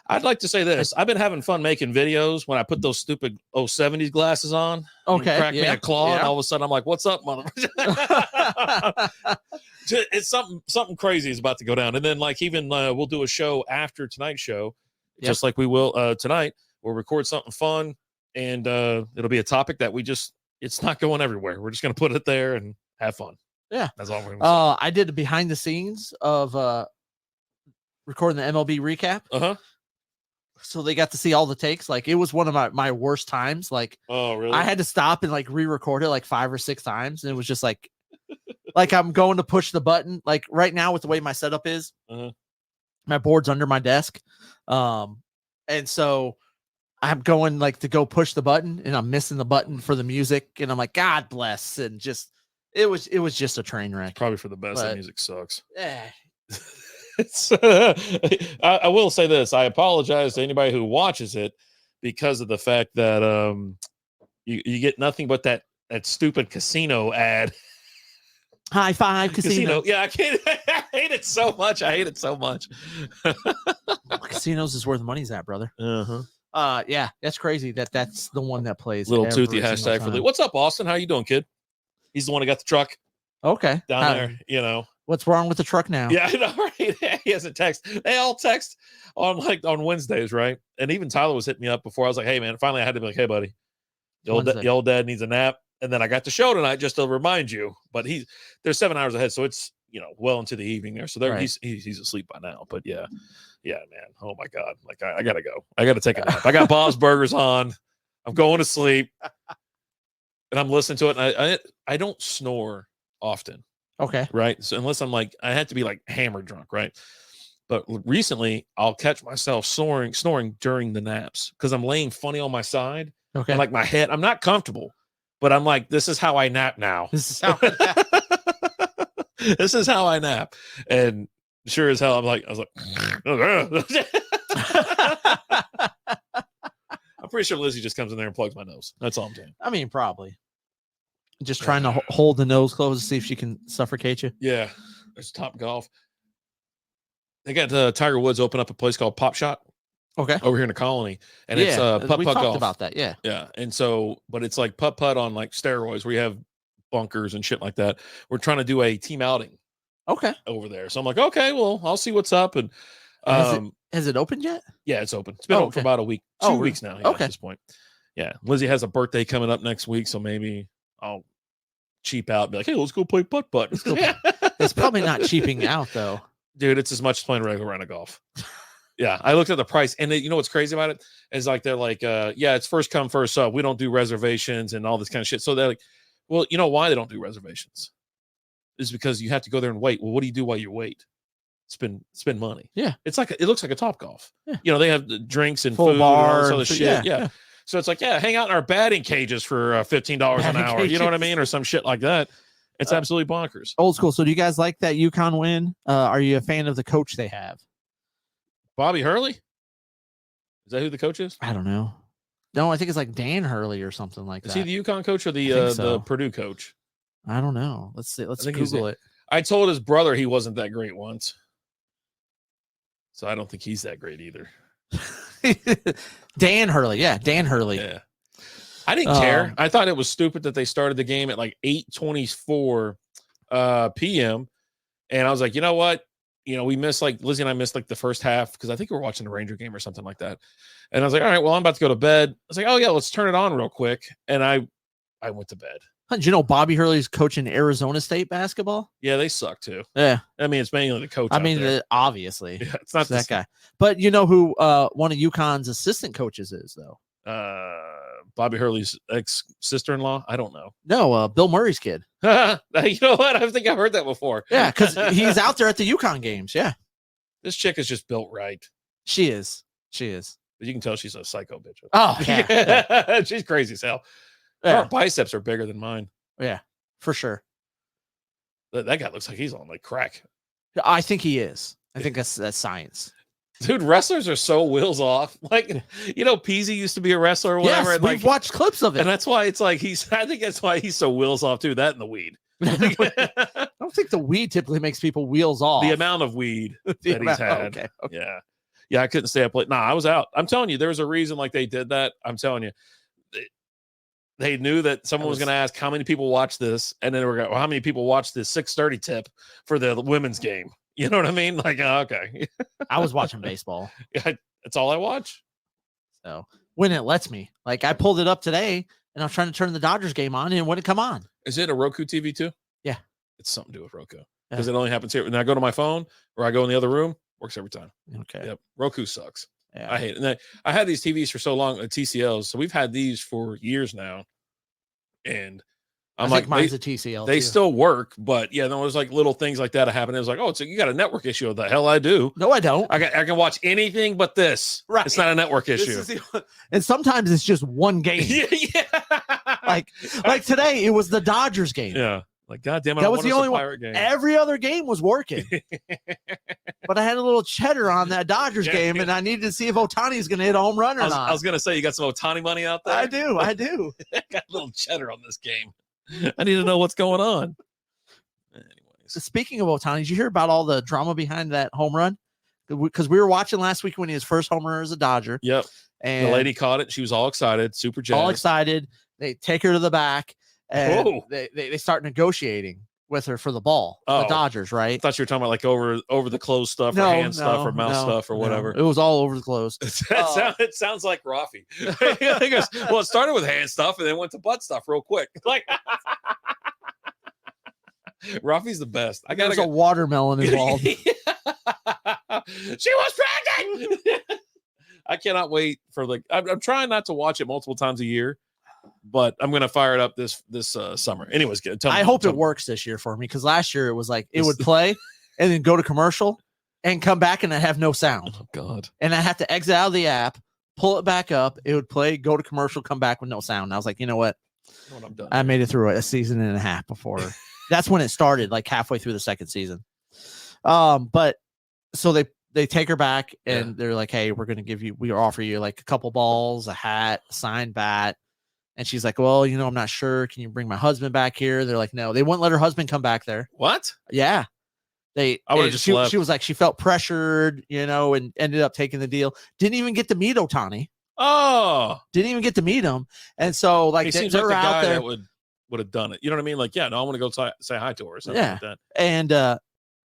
I'd like to say this. I've been having fun making videos when I put those stupid 70s glasses on. Okay. Crack me a claw, and all of a sudden I'm like, what's up, motherfucker? It's something crazy is about to go down. And then like even we'll do a show after tonight's show, just like we will tonight. We'll record something fun, and it'll be a topic that it's not going everywhere. We're just going to put it there and have fun. Yeah. That's all we're going to I did a behind the scenes of recording the MLB recap. Uh-huh. So they got to see all the takes. Like it was one of my worst times. Like, oh, really? I had to stop and like re-record it like 5 or 6 times. And it was just like I'm going to push the button. Like right now with the way my setup is, my board's under my desk. And so I'm going like to go push the button, and I'm missing the button for the music. And I'm like, God bless. And just, it was just a train wreck. Probably for the best. That music sucks. Yeah. I will say this. I apologize to anybody who watches it because of the fact that you get nothing but that stupid casino ad. High five casino. Yeah, I can't. I hate it so much. Casinos is where the money's at, brother. Yeah, that's crazy. That's the one that plays. Little toothy hashtag for Lee. What's up, Austin? How you doing, kid? He's the one who got the truck. Okay. Down there, What's wrong with the truck now? Yeah, I know, right? He has a text. They all text on Wednesdays, right? And even Tyler was hitting me up before. I was like, hey, man, finally I had to be like, hey, buddy, the old dad needs a nap. And then I got the show tonight just to remind you. But they're 7 hours ahead, so it's well into the evening there. So he's asleep by now. But yeah, man. Oh my God. Like I gotta go. I gotta take a nap. I got Bob's Burgers on. I'm going to sleep. and I'm listening to it, and I don't snore often, Okay. right? So unless I'm like, I had to be like hammered drunk, right? But recently, I'll catch myself snoring during the naps because I'm laying funny on my side, Okay. and like my head, I'm not comfortable, but I'm like, this is how I nap now. This is how This is how I nap, and sure as hell, I was like, I'm pretty sure Lizzie just comes in there and plugs my nose. That's all I'm saying. I mean, probably. Just trying to hold the nose closed to see if she can suffocate you. Yeah, there's Top Golf. They got Tiger Woods open up a place called Pop Shot Okay. over here in the Colony, and yeah, it's putt we putt talked golf. about that. Yeah. Yeah, and so, but it's like putt putt on like steroids, where you have bunkers and shit like that. We're trying to do a team outing Okay. over there, so I'm like, okay, well, I'll see what's up. And Has it opened yet? yeah, it's open. It's been open for about a week, 2 weeks now. Yeah, Okay. at this point. Yeah, Lizzie has a birthday coming up next week, so maybe I'll cheap out and be like, hey, let's go play putt putt. It's probably not cheaping out though. Dude, it's as much as playing a regular round of golf. Yeah, I looked at the price, and you know what's crazy about it is like they're like, yeah, it's first come first serve. We don't do reservations and all this kind of shit. So they're like, well, you know why they don't do reservations? Is because you have to go there and wait. Well, what do you do while you wait? Spend money. Yeah, it's like it looks like a Top Golf. Yeah. You know, they have the drinks and full food bar and all this other shit. Yeah. So it's like, yeah, hang out in our batting cages for $15 an hour. You know what I mean, or some shit like that. It's absolutely bonkers. Old school. So do you guys like that UConn win? Are you a fan of the coach they have? Bobby Hurley? Is that who the coach is? I don't know. No, I think it's like Dan Hurley or something like Is that. he the UConn coach or the so. Purdue coach? I don't know. Let's see. Let's I think he's Google it. I told his brother he wasn't that great once. So I don't think he's that great either. Dan Hurley. Yeah, Dan Hurley. Yeah. I didn't care. I thought it was stupid that they started the game at like 8:24 p.m. And I was like, you know what? You know, we missed like Lizzie and I missed like the first half because I think we were watching the Ranger game or something like that. And I was like, all right, well, I'm about to go to bed. I was like, oh yeah, let's turn it on real quick. And I went to bed. Did you know Bobby Hurley's coaching Arizona State basketball? Yeah, they suck too. Yeah. I mean, it's mainly the coach. I mean, obviously. Yeah, it's not that guy. But you know who one of UConn's assistant coaches is, though? Bobby Hurley's ex-sister-in-law? I don't know. No, Bill Murray's kid. You know what? I think I've heard that before. Yeah, because he's out there at the UConn games. Yeah. This chick is just built right. She is. She is. But you can tell she's a psycho bitch. Oh, yeah. She's crazy as hell. Yeah. Her biceps are bigger than mine. Yeah, for sure. That guy looks like he's on like crack. I think he is. I think that's science. Dude, wrestlers are so wheels off. Like, you know, Peasy used to be a wrestler or whatever. Yes, and we've watched clips of it. And that's why it's like I think that's why he's so wheels off too. That and the weed. I don't think the weed typically makes people wheels off. The amount of weed that he's had. Okay. Yeah. Yeah, I couldn't stay up late. Nah, I was out. I'm telling you, there's a reason like they did that. I'm telling you. They knew that someone was going to ask how many people watch this, and then they were going, well, how many people watch this 6:30 tip for the women's game? You know what I mean? Like, okay. I was watching baseball. Yeah, that's all I watch. So when it lets me, like I pulled it up today, and I was trying to turn the Dodgers game on, and it wouldn't come on. Is it a Roku TV too? Yeah, it's something to do with Roku because it only happens here. When I go to my phone or I go in the other room, works every time. Okay. Yep. Roku sucks. Yeah. I hate it. And I had these TVs for so long, TCLs. So we've had these for years now. And I'm like, mine's a TCL. They still work, but yeah, there was like little things like that happen. It was like, oh, you got a network issue. The hell I do. No, I don't. I can watch anything but this. Right. It's not a network issue. And sometimes it's just one game. Yeah. like today, it was the Dodgers game. Yeah. Like, God damn it. That was the only one. Game. Every other game was working. But I had a little cheddar on that Dodgers game, and I needed to see if Ohtani's going to hit a home run or not. I was going to say, you got some Ohtani money out there? I do. I got a little cheddar on this game. I need to know what's going on. Anyways. Speaking of Ohtani, did you hear about all the drama behind that home run? Because we were watching last week when he was first home run as a Dodger. Yep. And the lady caught it. She was all excited, super jazzed. All excited. They take her to the back, and they start negotiating with her for the ball. The Dodgers, right? I thought you were talking about like over the clothes stuff or hand stuff or mouth stuff or whatever. It was all over the clothes. It sounds like Rafi. Well, it started with hand stuff and then went to butt stuff real quick. Like Rafi's the best. There's a watermelon involved. She was pregnant. I cannot wait for I'm trying not to watch it multiple times a year, but I'm gonna fire it up this summer. Anyways, tell me, I hope tell it me. works this year for me because last year it was like it This- would play and then go to commercial and come back and I have no sound. Oh God. And I have to exit out of the app, pull it back up. It would play, go to commercial, come back with no sound. And I was like, you know what? When I'm done. I made it through a season and a half before. That's when it started, like halfway through the second season. But so they take her back and they're like, hey, we offer you like a couple balls, a hat, a signed bat. And she's like, well, I'm not sure. Can you bring my husband back here? They're like, no, they wouldn't let her husband come back there. What? Yeah. I would've just left. She was like, she felt pressured, and ended up taking the deal. Didn't even get to meet Ohtani. Oh, Didn't even get to meet him. And so like he seems they're like the out guy there. that would have done it. You know what I mean? Like, yeah, no, I want to go say hi to her or something like that. And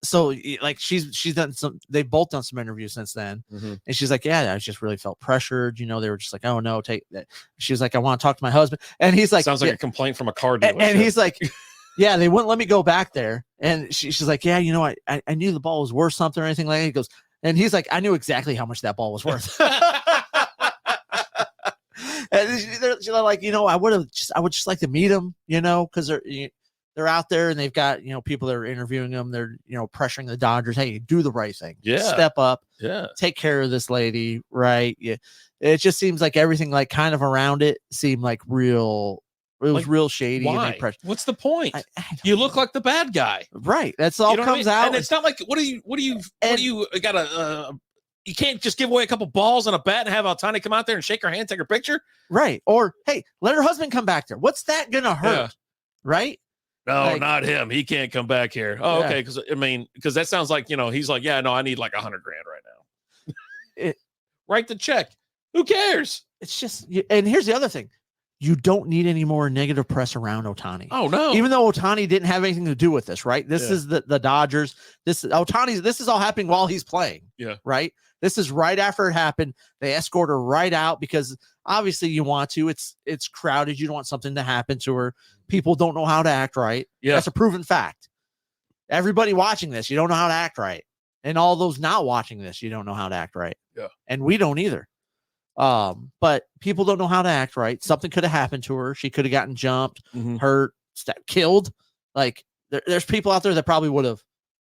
so like she's done they've both done some interviews since then. Mm-hmm. And she's like, yeah, I just really felt pressured. They were just like, oh no, take that. She was like, I want to talk to my husband. And he's like, sounds like a complaint from a car dealer. and he's like, yeah, they wouldn't let me go back there. And she's like, yeah, I knew the ball was worth something or anything like that. He goes, and he's like, I knew exactly how much that ball was worth. And they're like, I would just like to meet him, because they're out there and they've got, people that are interviewing them. They're, pressuring the Dodgers. Hey, do the right thing. Yeah. Step up. Yeah. Take care of this lady. Right. Yeah. It just seems like everything like kind of around it seemed like real. It was Like, real shady. Why? And What's the point? I You look like the bad guy. right. That's all You know what I comes mean? out. And it's not like, what do you gotta, you can't just give away a couple balls and a bat and have Ohtani come out there and shake her hand, take her picture. Right. Or, hey, let her husband come back there. What's that going to hurt? Yeah. Right. No, Like- not him. He can't come back here. Oh, Yeah. okay. Because that sounds like, he's like, yeah, no, I need like $100,000 right now. Write the check. Who cares? It's just, and here's the other thing. You don't need any more negative press around Ohtani. Oh no. Even though Ohtani didn't have anything to do with this, right? This Yeah. is the Dodgers. This is all happening while he's playing. Yeah. Right. This is right after it happened. They escort her right out because obviously you want to. It's crowded. You don't want something to happen to her. People don't know how to act right. Yeah. That's a proven fact. Everybody watching this, you don't know how to act right. And all those not watching this, you don't know how to act right. Yeah. And we don't either. But people don't know how to act right. Something could have happened to her. She could have gotten jumped, Mhm. hurt, killed. Like there's people out there that probably would have.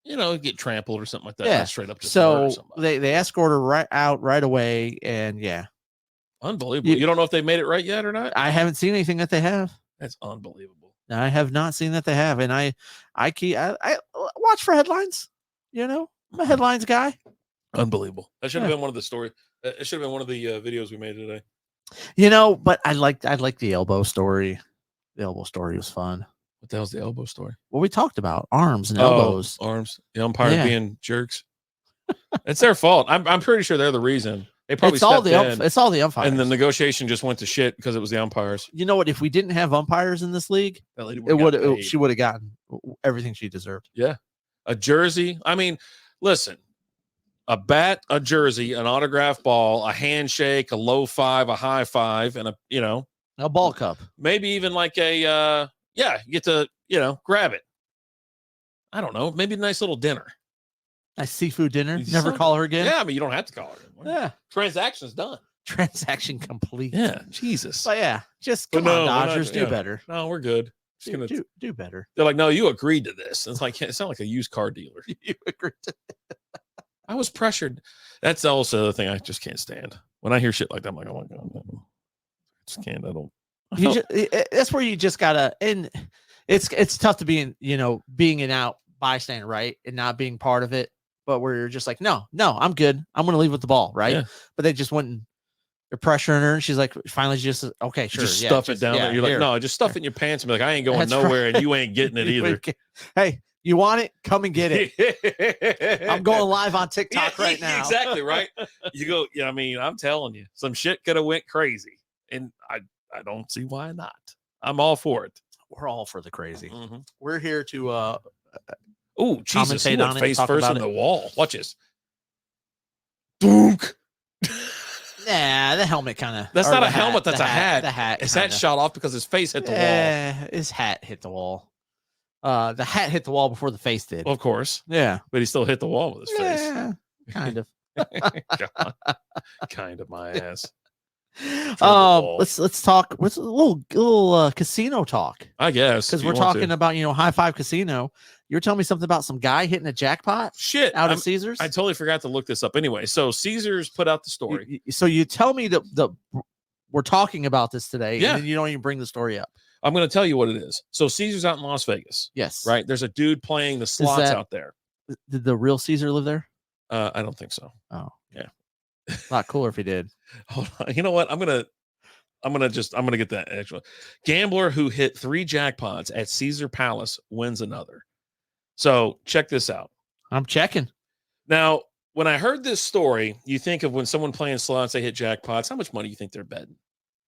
Get trampled or something like that. Yeah. Not straight up. Just murder So somebody. they escort her right out right away. And yeah, Unbelievable. You- You don't know if they made it right yet or not? I haven't seen anything that they have. That's unbelievable. I have not seen that they have. And I watch for headlines. I'm a headlines guy. Unbelievable. That should have Yeah. been one of the story. It should have been one of the videos we made today. But I like the elbow story. The elbow story was fun. What the hell's the elbow story? What we talked about, arms and elbows. Arms. The umpires Yeah. being jerks. It's their fault. I'm pretty sure they're the reason. They probably It's all stepped the in, it's all the umpires. and the negotiation just went to shit because it was the umpires. You know what? If we didn't have umpires in this league, That lady it would got paid. she would have gotten everything she deserved. A jersey. I mean, listen, a bat, a jersey, an autograph ball, a handshake, a low five, a high five, and A ball cup. maybe even like a you get to grab it. I don't know, maybe a nice little dinner. A seafood dinner. You Never son- call her again. Yeah, I mean, you don't have to call it anymore. Yeah. Transaction's done. Transaction complete. Yeah, Jesus. But yeah, just But come no, on, we're not- Dodgers, do yeah. better. No, we're good. Just gonna, Do better. they're like, no, you agreed to this. It's like it's not like a used car dealer. You agree to- I was pressured. That's also the thing I just can't stand. When I hear shit like that, I'm like, oh my god, no. I just can't. I don't. that's where you just gotta, and it's tough to be in, being an out bystander, right, and not being part of it. But where you're just like, no, I'm good. I'm gonna leave with the ball, right? Yeah. But they just went. They're pressuring her, and she's like, finally, just okay, sure, Just yeah, stuff it down there. You're here. like, no, just stuff it in your pants and be like, I ain't going That's nowhere, right. and you ain't getting it You either. ain't get- Hey, you want it? Come and get it. I'm going live on TikTok right now. Exactly right. You go. Yeah, I mean, I'm telling you, some shit could have went crazy, and I don't see why not. I'm all for it. We're all for the crazy. Mm-hmm. We're here to Oh, Jesus! He Commentate went on it, face talk first about in it. the wall. Watch this. Boonk. nah, the helmet kind of. That's not a helmet, that's the a hat. The hat. His hat shot off because his face hit the wall. His hat hit the wall. The hat hit the wall before the face did. Of course, Yeah. but he still hit the wall with his face. Yeah, kind of. God. Kind of my ass. ball. Let's talk. What's a little casino talk? I guess Because if we're you want talking to. about High Five Casino. You're telling me something about some guy hitting a jackpot Shit. out of Caesars. I totally forgot to look this up. Anyway, so Caesars put out the story. So you tell me that we're talking about this today, Yeah. and then you don't even bring the story up. I'm going to tell you what it is. So Caesars out in Las Vegas, Yes, right? There's a dude playing the slots out there. Did the real Caesar live there? I don't think so. Oh, yeah. A lot cooler if he did. Hold on. You know what? I'm gonna get that actual gambler who hit 3 jackpots at Caesar Palace wins another. So check this out. I'm checking. Now, when I heard this story, you think of when someone playing slots, they hit jackpots. How much money do you think they're betting?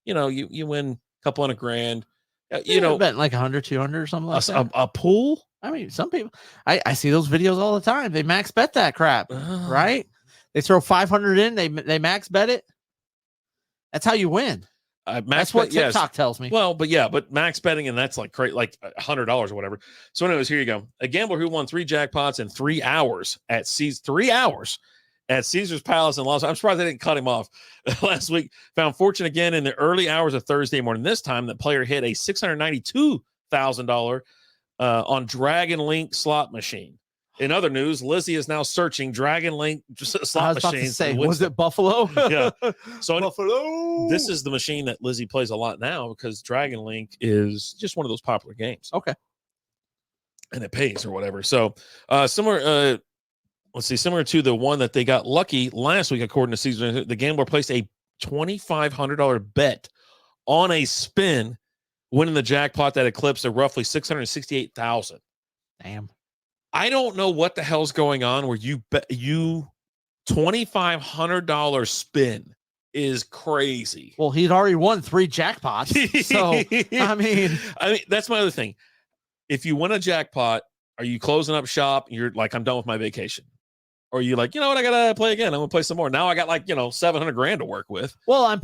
You win a couple $100,000. Betting like 100, 200 or something like that. A pool. I mean, some people. I see those videos all the time. They max bet that crap, right? They throw 500 in. They max bet it. That's how you win. That's what TikTok tells me. Well, but max betting, and that's like $100 or whatever. So, anyways, here you go. A gambler who won 3 jackpots in 3 hours at Caesar's Palace in Los Angeles. I'm surprised they didn't cut him off last week. Found fortune again in the early hours of Thursday morning. This time, the player hit a $692,000 on Dragon Link slot machine. In other news, Lizzie is now searching Dragon Link slot machines. Was it Buffalo? Yeah. So Buffalo. This is the machine that Lizzie plays a lot now because Dragon Link is just one of those popular games. Okay. And it pays or whatever. So similar to the one that they got lucky last week, according to Caesar, the gambler placed a $2,500 bet on a spin, winning the jackpot that eclipsed a roughly $668,000. Damn. I don't know what the hell's going on where you $2,500 spin is crazy. Well, he'd already won 3 jackpots. So, I mean, that's my other thing. If you win a jackpot, are you closing up shop? You're like, I'm done with my vacation. Or you like, you know what? I got to play again. I'm going to play some more. Now I got like, $700,000 to work with. Well, I'm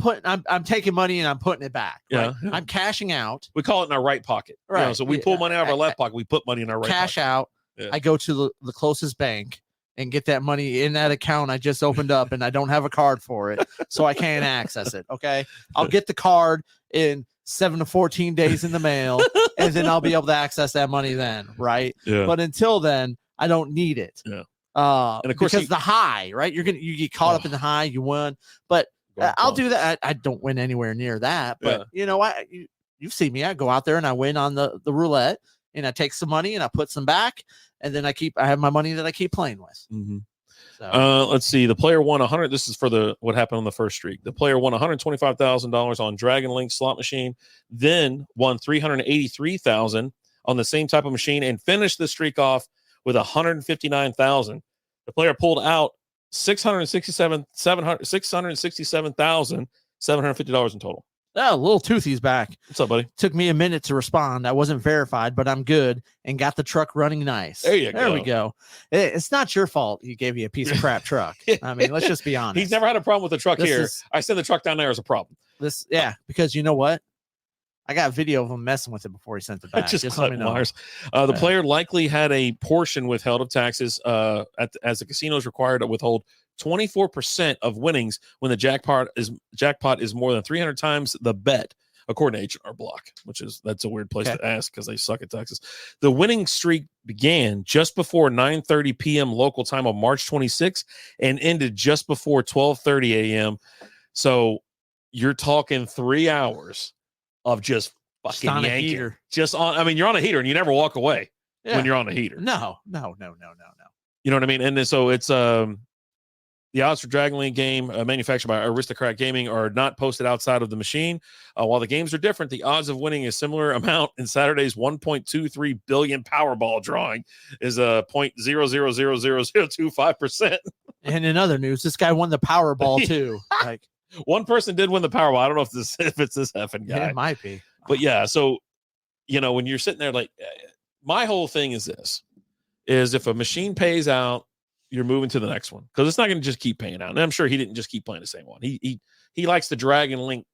taking money and I'm putting it back. Right? Yeah. I'm cashing out. We call it in our right pocket. Right. So we pull money out of our left pocket. We put money in our right cash pocket. Out. Yeah. I go to the closest bank and get that money in that account I just opened up, and I don't have a card for it, so I can't access it. Okay. I'll get the card in 7 to 14 days in the mail, and then I'll be able to access that money then. Right. Yeah. But until then, I don't need it. Yeah. And of course, because the high, right? You get caught up in the high, you won. But I'll do that. I don't win anywhere near that. But you've seen me. I go out there and I win on the roulette, and I take some money and I put some back, and then I have my money that I keep playing with. Mm-hmm. So. Let's see. The player won 100. This is for what happened on the first streak. The player won $125,000 on Dragon Link slot machine, then won $383,000 on the same type of machine, and finished the streak off with $159,000. The player pulled out $667,750 in total. Oh, little Toothy's back. What's up, buddy? Took me a minute to respond. I wasn't verified, but I'm good and got the truck running nice. There we go. It's not your fault he gave you a piece of crap truck. I mean, let's just be honest. He's never had a problem with the truck here. I send the truck down there as a problem. Because you know what? I got video of him messing with it before he sent it back. Just let me know. The player likely had a portion withheld of taxes as the casino is required to withhold 24% of winnings when the jackpot is more than 300 times the bet, according to H&R Block, that's a weird place to ask because they suck at taxes. The winning streak began just before 9:30 p.m. local time on March 26 and ended just before 12:30 a.m. So you're talking 3 hours of just fucking yanking. Heater. Just on. I mean, you're on a heater and you never walk away when you're on a heater. No. You know what I mean? And then, so it's the odds for Dragon Link game manufactured by Aristocrat Gaming are not posted outside of the machine. While the games are different, the odds of winning a similar amount in Saturday's 1.23 billion Powerball drawing is 0.000025%. And in other news, this guy won the Powerball too. Like, one person did win the Powerball. I don't know if it's this effing guy. It might be. But yeah, so when you're sitting there, like, my whole thing is this: is if a machine pays out, you're moving to the next one because it's not going to just keep paying out. And I'm sure he didn't just keep playing the same one. He likes the Dragon Link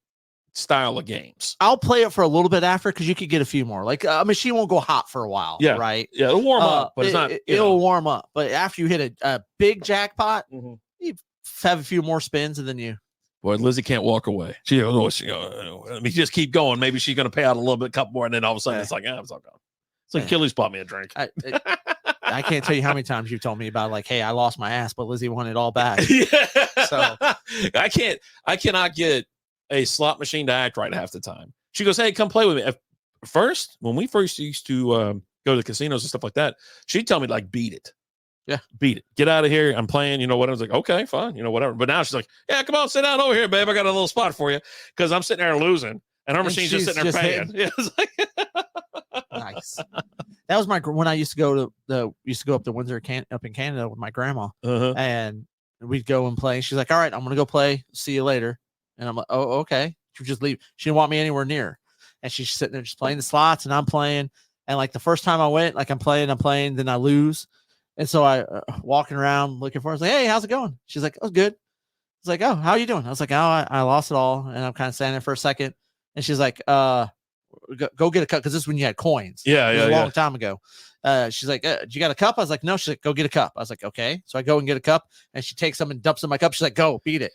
style of games. I'll play it for a little bit after because you could get a few more. Like a machine won't go hot for a while. Yeah, right. Yeah, it'll warm up, but it's not. It'll warm up, but after you hit a big jackpot, you have a few more spins, and then you Boy, Lizzie can't walk away. She goes, let me just keep going. Maybe she's going to pay out a little bit, couple more, and then all of a sudden it's like, it's all gone. It's like Achilles bought me a drink. I can't tell you how many times you've told me about like, hey, I lost my ass, but Lizzie won it all back. So I cannot get a slot machine to act right half the time. She goes, hey, come play with me. When we first used to go to the casinos and stuff like that, she'd tell me like, beat it. Yeah. Beat it. Get out of here. I'm playing. You know what? I was like, okay, fine. You know, whatever. But now she's like, yeah, come on, sit down over here, babe. I got a little spot for you. Because I'm sitting there losing. And her machine's just sitting there paying. Yeah, nice. That was when I used to go up to Windsor up in Canada with my grandma. And we'd go and play. She's like, all right, I'm gonna go play. See you later. And I'm like, oh, okay. She would just leave. She didn't want me anywhere near. And she's sitting there just playing the slots, and I'm playing. And like the first time I went, like I'm playing, then I lose. And so I walking around looking for her. I was like, hey, how's it going? She's like, oh, good. I was like, oh, how are you doing? I was like, oh, I lost it all. And I'm kind of standing there for a second. And she's like, go get a cup. Cause this is when you had coins. Yeah. A long time ago. She's like, do you got a cup? I was like, no. She's like, go get a cup. I was like, okay. So I go and get a cup, and she takes them and dumps in my cup. She's like, go beat it.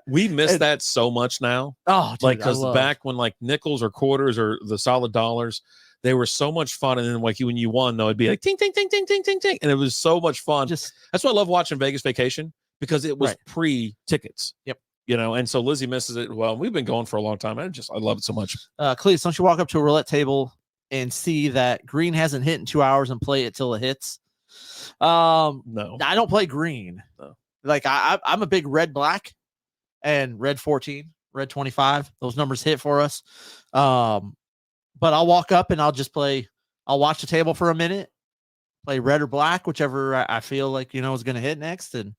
We miss that so much now. Oh, dude, like, because back when like nickels or quarters or the solid dollars, they were so much fun. And then like when you won, though, it'd be like ting, ting, ting, ting, ting, ting, ting. And it was so much fun. That's why I love watching Vegas Vacation, because it was pre-tickets. Yep. You know, and so Lizzie misses it. Well, we've been going for a long time. I love it so much. Cleese, don't you walk up to a roulette table and see that green hasn't hit in 2 hours and play it till it hits? No, I don't play green. No. Like I'm a big red, black, and red 14, red 25. Those numbers hit for us. But I'll walk up and I'll just play. I'll watch the table for a minute, play red or black, whichever I feel like, is going to hit next. And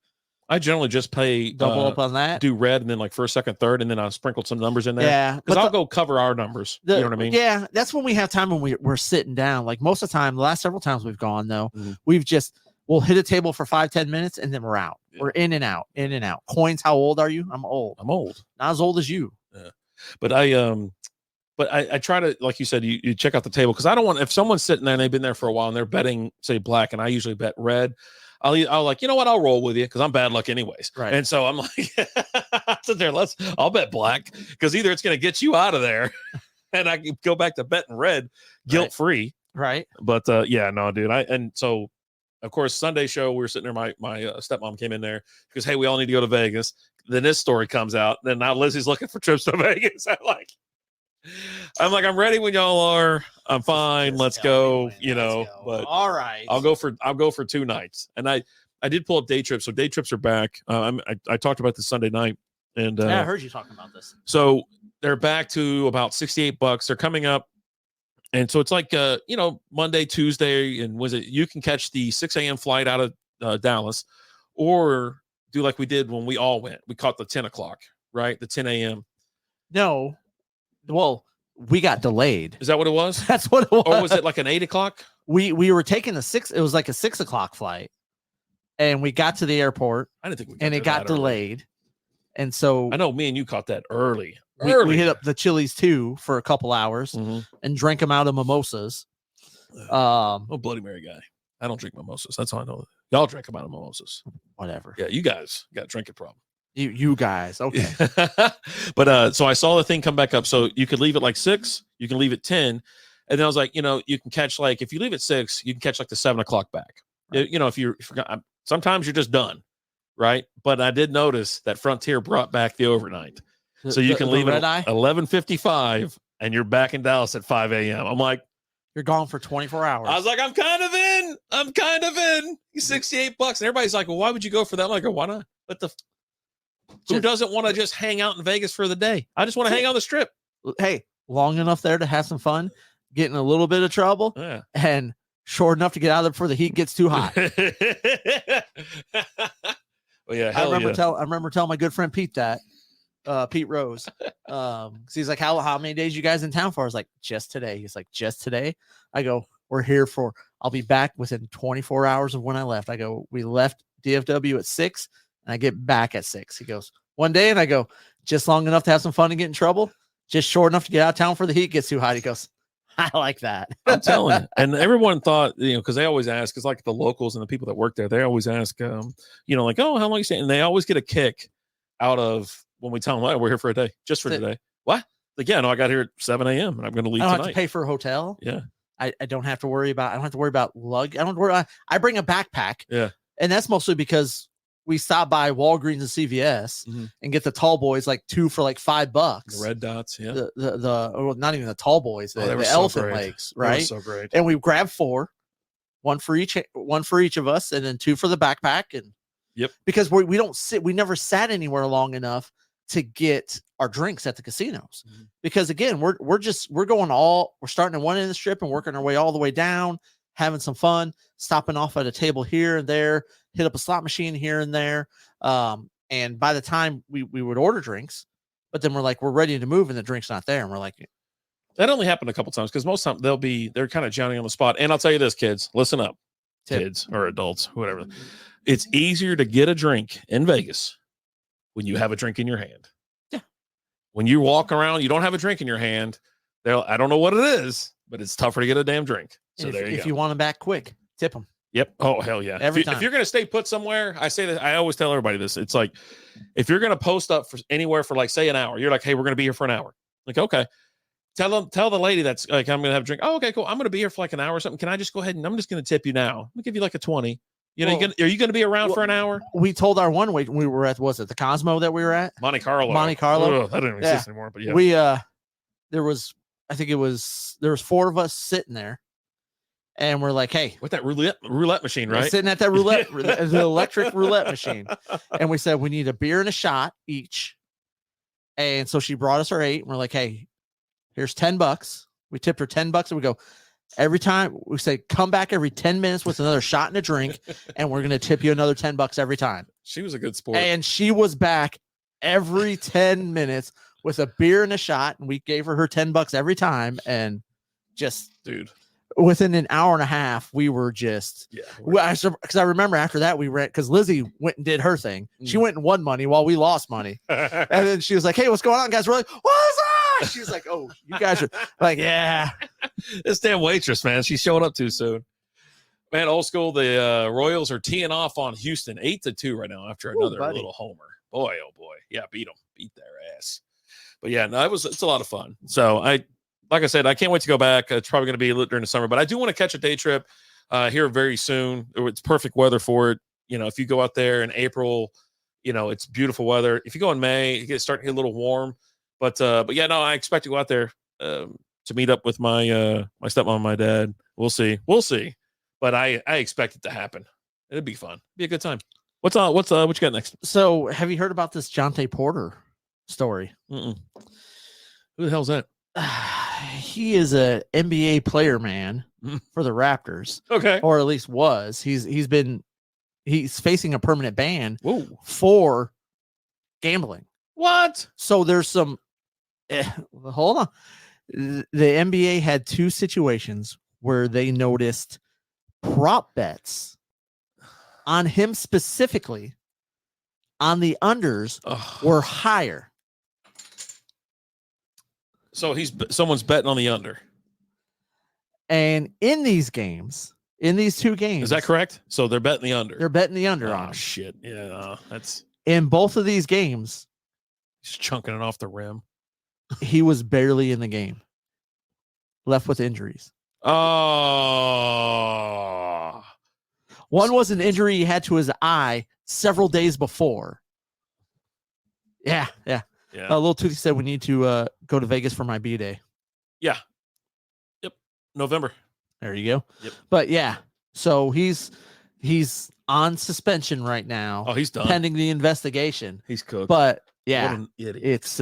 I generally just play double up on that, do red, and then like first, second, third, and then I'll sprinkle some numbers in there. Yeah. Because I'll go cover our numbers. You know what I mean? Yeah. That's when we have time, when we're sitting down. Like most of the time, the last several times we've gone, though, we'll hit a table for 5-10 minutes and then we're out. Yeah. We're in and out. Coins, how old are you? I'm old. Not as old as you. Yeah. But I try to, like you said, you check out the table, because I don't want, if someone's sitting there and they've been there for a while and they're betting, say, black, and I usually bet red, I'll like, you know what, I'll roll with you, because I'm bad luck anyways. Right. And so I'm like, sit there, I'll bet black, because either it's going to get you out of there and I can go back to betting red guilt free. Right. But yeah, no, dude. And so, of course, Sunday show, we were sitting there. My stepmom came in there because, hey, we all need to go to Vegas. Then this story comes out. Then now Lizzie's looking for trips to Vegas. I'm like, I'm ready when y'all are. I'm fine. Let's go. But all right, I'll go for 2 nights. And I did pull up day trips. So day trips are back. I talked about this Sunday night, and I heard you talking about this. So they're back to about $68. They're coming up. And so it's like, Monday, Tuesday, and you can catch the 6 a.m. flight out of Dallas, or do like we did when we all went. We caught the 10 o'clock, right? The 10 a.m. No. Well, we got delayed. Is that what it was? That's what it was. Or was it like an 8 o'clock? We were taking the 6. It was like a 6 o'clock flight, and we got to the airport. I didn't think we. And it got delayed, and so I know me and you caught that early. We hit up the Chili's too for a couple hours and drank them out of mimosas. Bloody Mary guy. I don't drink mimosas. That's all I know. Y'all drink them out of mimosas. Whatever. Yeah, you guys got a drinking problem. You guys, okay. But so I saw the thing come back up. So you could leave at like 6, you can leave at 10, and then I was like, you can catch, like, if you leave at 6, you can catch like the 7 o'clock back. Right. If you forgot, sometimes you're just done, right? But I did notice that Frontier brought back the overnight, so you can leave at 11:55, and you're back in Dallas at 5 a.m. I'm like, you're gone for 24 hours. I was like, I'm kind of in. $68, and everybody's like, well, why would you go for that? I'm like, why not? But who doesn't want to just hang out in Vegas for the day? I just want to hang on the strip. Hey, long enough there to have some fun, get in a little bit of trouble, and short enough to get out of there before the heat gets too hot. Well, yeah, I remember telling my good friend Pete that, Pete Rose, because he's like, how many days you guys in town for? I was like, just today. He's like, just today? I go, we're here for, I'll be back within 24 hours of when I left. I go, we left DFW at 6, and I get back at 6. He goes, one day, and I go, just long enough to have some fun and get in trouble, just short enough to get out of town for the heat gets too hot. He goes, I like that. I'm telling you. And everyone thought, because they always ask, because like the locals and the people that work there, they always ask, like, oh, how long you staying? And they always get a kick out of when we tell them, we're here for a day, just for today. What? Like, yeah, no, I got here at 7 a.m. and I'm going to leave I don't tonight. have to pay for a hotel. Yeah. I don't have to worry about. I don't have to worry about lug. I don't worry. I bring a backpack. Yeah. And that's mostly because we stop by Walgreens and CVS and get the tall boys like 2 for like $5. The red dots. Yeah. Well, not even the tall boys, the so elephant great. legs, right? So great. And we grab 4, one for each of us, and then 2 for the backpack. And because we don't sit, we never sat anywhere long enough to get our drinks at the casinos. Because again, we're starting at one end of the strip and working our way all the way down, having some fun, stopping off at a table here and there, hit up a slot machine here and there. And by the time we would order drinks, but then we're like, we're ready to move and the drink's not there. And we're like, that only happened a couple times because most of the time they're kind of Johnny on the spot. And I'll tell you this, kids, listen up, kids or adults, whatever. It's easier to get a drink in Vegas when you have a drink in your hand. Yeah. When you walk around, you don't have a drink in your hand. I don't know what it is, but it's tougher to get a damn drink. So if you want them back quick, tip them. Yep. Oh, hell yeah. Every time. If you're going to stay put somewhere, I say that I always tell everybody this. It's like, if you're going to post up for anywhere for like, say an hour, you're like, hey, we're going to be here for an hour. Like, okay. Tell the lady that's like, I'm going to have a drink. Oh, okay, cool. I'm going to be here for like an hour or something. Can I just go ahead and I'm just going to tip you now? I'm going to give you like a 20. You know, are you going to be around for an hour? We told our one wait when we were at, was it the Cosmo that we were at? Monte Carlo. Ugh, that didn't exist anymore, but yeah. We, there was 4 of us sitting there and we're like, hey, with that roulette machine, right? Sitting at that the electric roulette machine. And we said, we need a beer and a shot each. And so she brought us our 8 and we're like, hey, here's $10. We tipped her $10 and we go, every time we say, come back every 10 minutes with another shot and a drink, and we're going to tip you another $10 every time. She was a good sport. And she was back every 10 minutes with a beer and a shot. And we gave her $10 every time. And just, dude, within an hour and a half, we were just, because I remember after that we ran, because Lizzie went and did her thing. She went and won money while we lost money. And then she was like, hey, what's going on, guys? We're like, what's up? She was like, oh, you guys are like, yeah. This damn waitress, man, she showed up too soon. Man, old school, the Royals are teeing off on Houston 8-2 right now after another little homer. Boy, oh boy. Yeah, beat their ass. But yeah, no, it's a lot of fun. So like I said, I can't wait to go back. It's probably going to be during the summer, but I do want to catch a day trip here very soon. It's perfect weather for it. You know, if you go out there in April, you know, it's beautiful weather. If you go in May, it's starting to get a little warm. But yeah, no, I expect to go out there to meet up with my my stepmom and my dad. We'll see. But I expect it to happen. It'd be fun. Be a good time. What you got next? So have you heard about this Jonte Porter story? Mm-mm. Who the hell's that? He is a NBA player, man, for the Raptors. Okay. Or at least was. He's facing a permanent ban for gambling. What? So there's some hold on. The NBA had 2 situations where they noticed prop bets on him specifically on the unders were higher. So someone's betting on the under. And in these 2 games. Is that correct? So they're betting the under. They're betting the under on him. him. Shit. Yeah, that's in both of these games. He's chunking it off the rim. He was barely in the game. Left with injuries. Oh. One was an injury he had to his eye several days before. Yeah. Little Toothy said we need to go to Vegas for my B-Day. Yeah. Yep. November. There you go. Yep. But yeah, so he's on suspension right now. Oh, he's done. Pending the investigation. He's cooked. But yeah, what an idiot. It's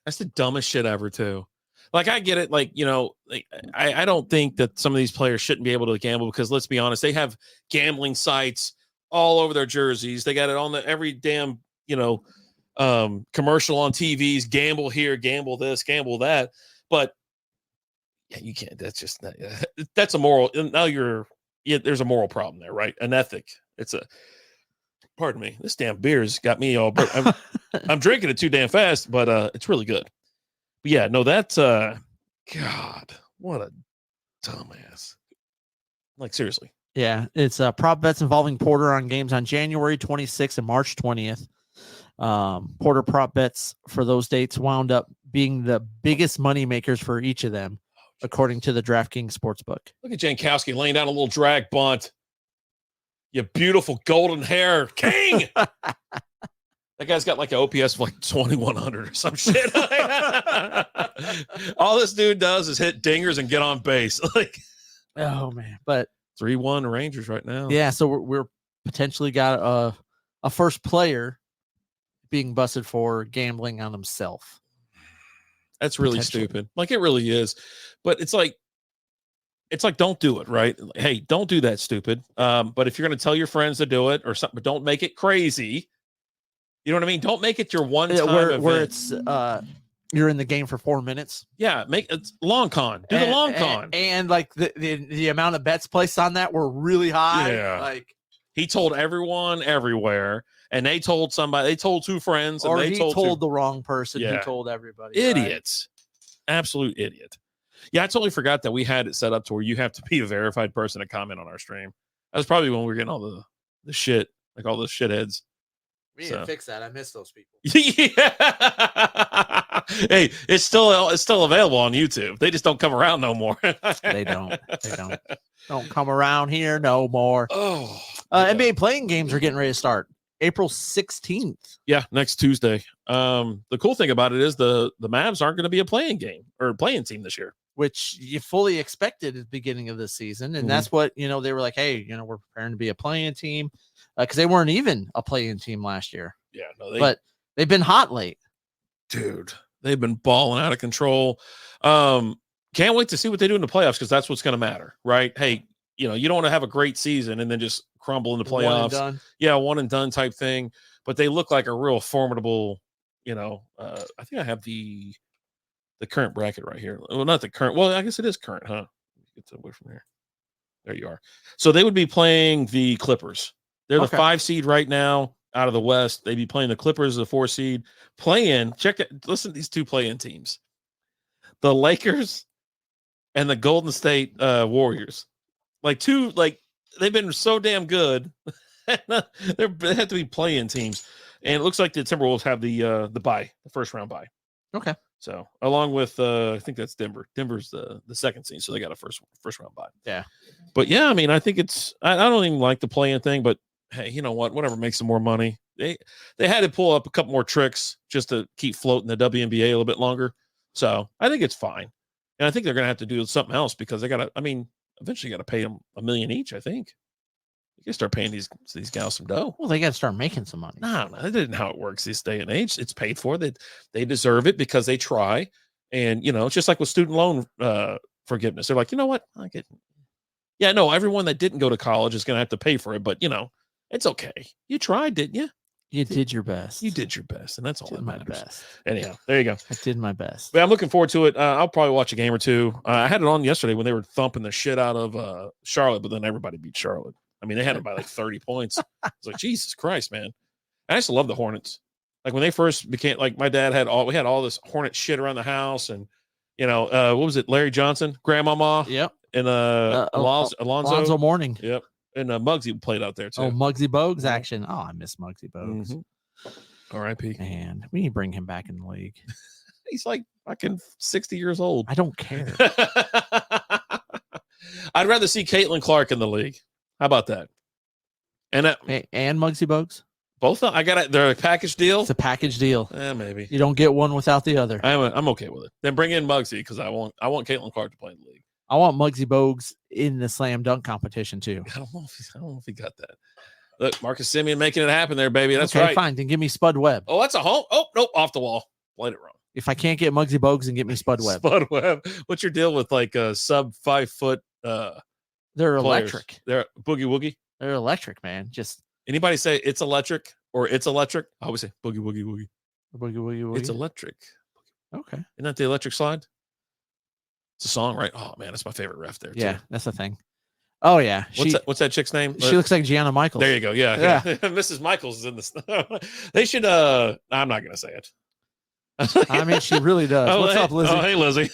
that's the dumbest shit ever too. Like, I get it. Like, you know, like, I don't think that some of these players shouldn't be able to gamble because, let's be honest, they have gambling sites all over their jerseys. They got it on every damn, you know, commercial on TVs. Gamble here, gamble this, gamble that. But yeah, you can't. That's just not, that's a moral. Now there's a moral problem there, right? An ethic. Pardon me. This damn beer's got me all. I'm drinking it too damn fast, but it's really good. But yeah, no, that's God, what a dumbass. Like, seriously. Yeah, it's prop bets involving Porter on games on January 26th and March 20th. Porter prop bets for those dates wound up being the biggest money makers for each of them, according to the DraftKings Sportsbook. Look at Jankowski laying down a little drag bunt. You beautiful golden hair king. That guy's got like an OPS of like 2,100 or some shit. All this dude does is hit dingers and get on base. Like, oh man, but 3-1 Rangers right now. yeah, so we're potentially got a first player being busted for gambling on himself. That's really stupid. Like, it really is. But it's like don't do it, right? Hey, don't do that, stupid. But if you're going to tell your friends to do it or something, but don't make it crazy. You know what I mean? Don't make it your one time event. Where it's you're in the game for 4 minutes. Yeah, make it long con. Do the long con. And like the amount of bets placed on that were really high. Yeah. Like he told everyone everywhere, and they told somebody. They told two friends, and or they he told the wrong person. Yeah. Who told everybody. Idiots. Right? Absolute idiot. Yeah, I totally forgot that we had it set up to where you have to be a verified person to comment on our stream. That was probably when we were getting all the shit, like all the shitheads. We need to fix that. I miss those people. Yeah. Hey, it's still available on YouTube. They just don't come around no more. They don't. Don't come around here no more. Oh, NBA playing games are getting ready to start April 16th. Yeah, next Tuesday. The cool thing about it is the Mavs aren't going to be a playing game or playing team this year, which you fully expected at the beginning of the season. And that's what, they were like, hey, we're preparing to be a playing team because they weren't even a playing team last year. Yeah, but they've been hot late. Dude, they've been balling out of control. Can't wait to see what they do in the playoffs because that's what's going to matter, right? Hey, you don't want to have a great season and then just crumble in the playoffs. One and done. Yeah, one and done type thing. But they look like a real formidable, I think I have the current bracket right here. Well, not the current. Well, I guess it is current, huh? Get away from here. There you are. So they would be playing the Clippers. They're the 5 seed right now out of the West. They'd be playing the Clippers, the 4 seed. Check it. Listen to these two play-in teams. The Lakers and the Golden State Warriors. They've been so damn good. They have to be playing teams. And it looks like the Timberwolves have the bye, the first round bye. Okay. So along with I think that's Denver. Denver's the second seed, so they got a first round bye. Yeah. But yeah, I mean, I think I don't even like the play-in thing, but hey, you know what? Whatever makes them more money. They had to pull up a couple more tricks just to keep floating the WNBA a little bit longer. So I think it's fine. And I think they're gonna have to do something else because eventually got to pay them $1 million each, I think. You can start paying these gals some dough. Well, they got to start making some money. No, that isn't how it works this day and age. It's paid for. They deserve it because they try. And, it's just like with student loan forgiveness. They're like, you know what? Yeah, no, everyone that didn't go to college is going to have to pay for it. But, it's okay. You tried, didn't you? You did your best. You did your best. And that's all that matters. My best. Anyhow, there you go. I did my best. But I'm looking forward to it. I'll probably watch a game or two. I had it on yesterday when they were thumping the shit out of Charlotte, but then everybody beat Charlotte. I mean, they had it by like 30 points. It's like, Jesus Christ, man. I used to love the Hornets. Like when they first became, like my dad we had all this Hornet shit around the house. And, what was it? Larry Johnson, Grandmama. Yep. And Alonzo Mourning. Yep. And Muggsy played out there too. Oh, Muggsy Bogues action. Oh, I miss Muggsy Bogues. Mm-hmm. R.I.P. And we need to bring him back in the league. He's like fucking 60 years old. I don't care. I'd rather see Caitlin Clark in the league. How about that? And Muggsy Bogues? Both of them? I got it. They're a package deal. It's a package deal. Maybe you don't get one without the other. I'm okay with it. Then bring in Muggsy because I want Caitlin Clark to play in the league. I want Muggsy Bogues in the slam dunk competition too. I don't know if he got that. Look, Marcus Simeon making it happen there, baby. That's okay, right. Fine. Then give me Spud Webb. Oh, that's a home. Oh, nope, off the wall. Played it wrong. If I can't get Muggsy Bogues, then get me Spud Webb. Spud Webb. What's your deal with like a sub 5 foot? They're players? electric. They're boogie woogie. They're electric, man. Just anybody say it's electric or it's electric? I always say boogie woogie woogie. Boogie woogie woogie. It's electric. Okay. Isn't that the electric slide? It's a song, right? Oh man, that's my favorite ref there. Yeah, too. That's the thing. Oh yeah. What's that chick's name? She looks like Gianna Michaels. There you go. Yeah. Mrs. Michaels is in this. They should. I'm not gonna say it. I mean, she really does. What's up, Lizzie? Oh, hey, Lizzie.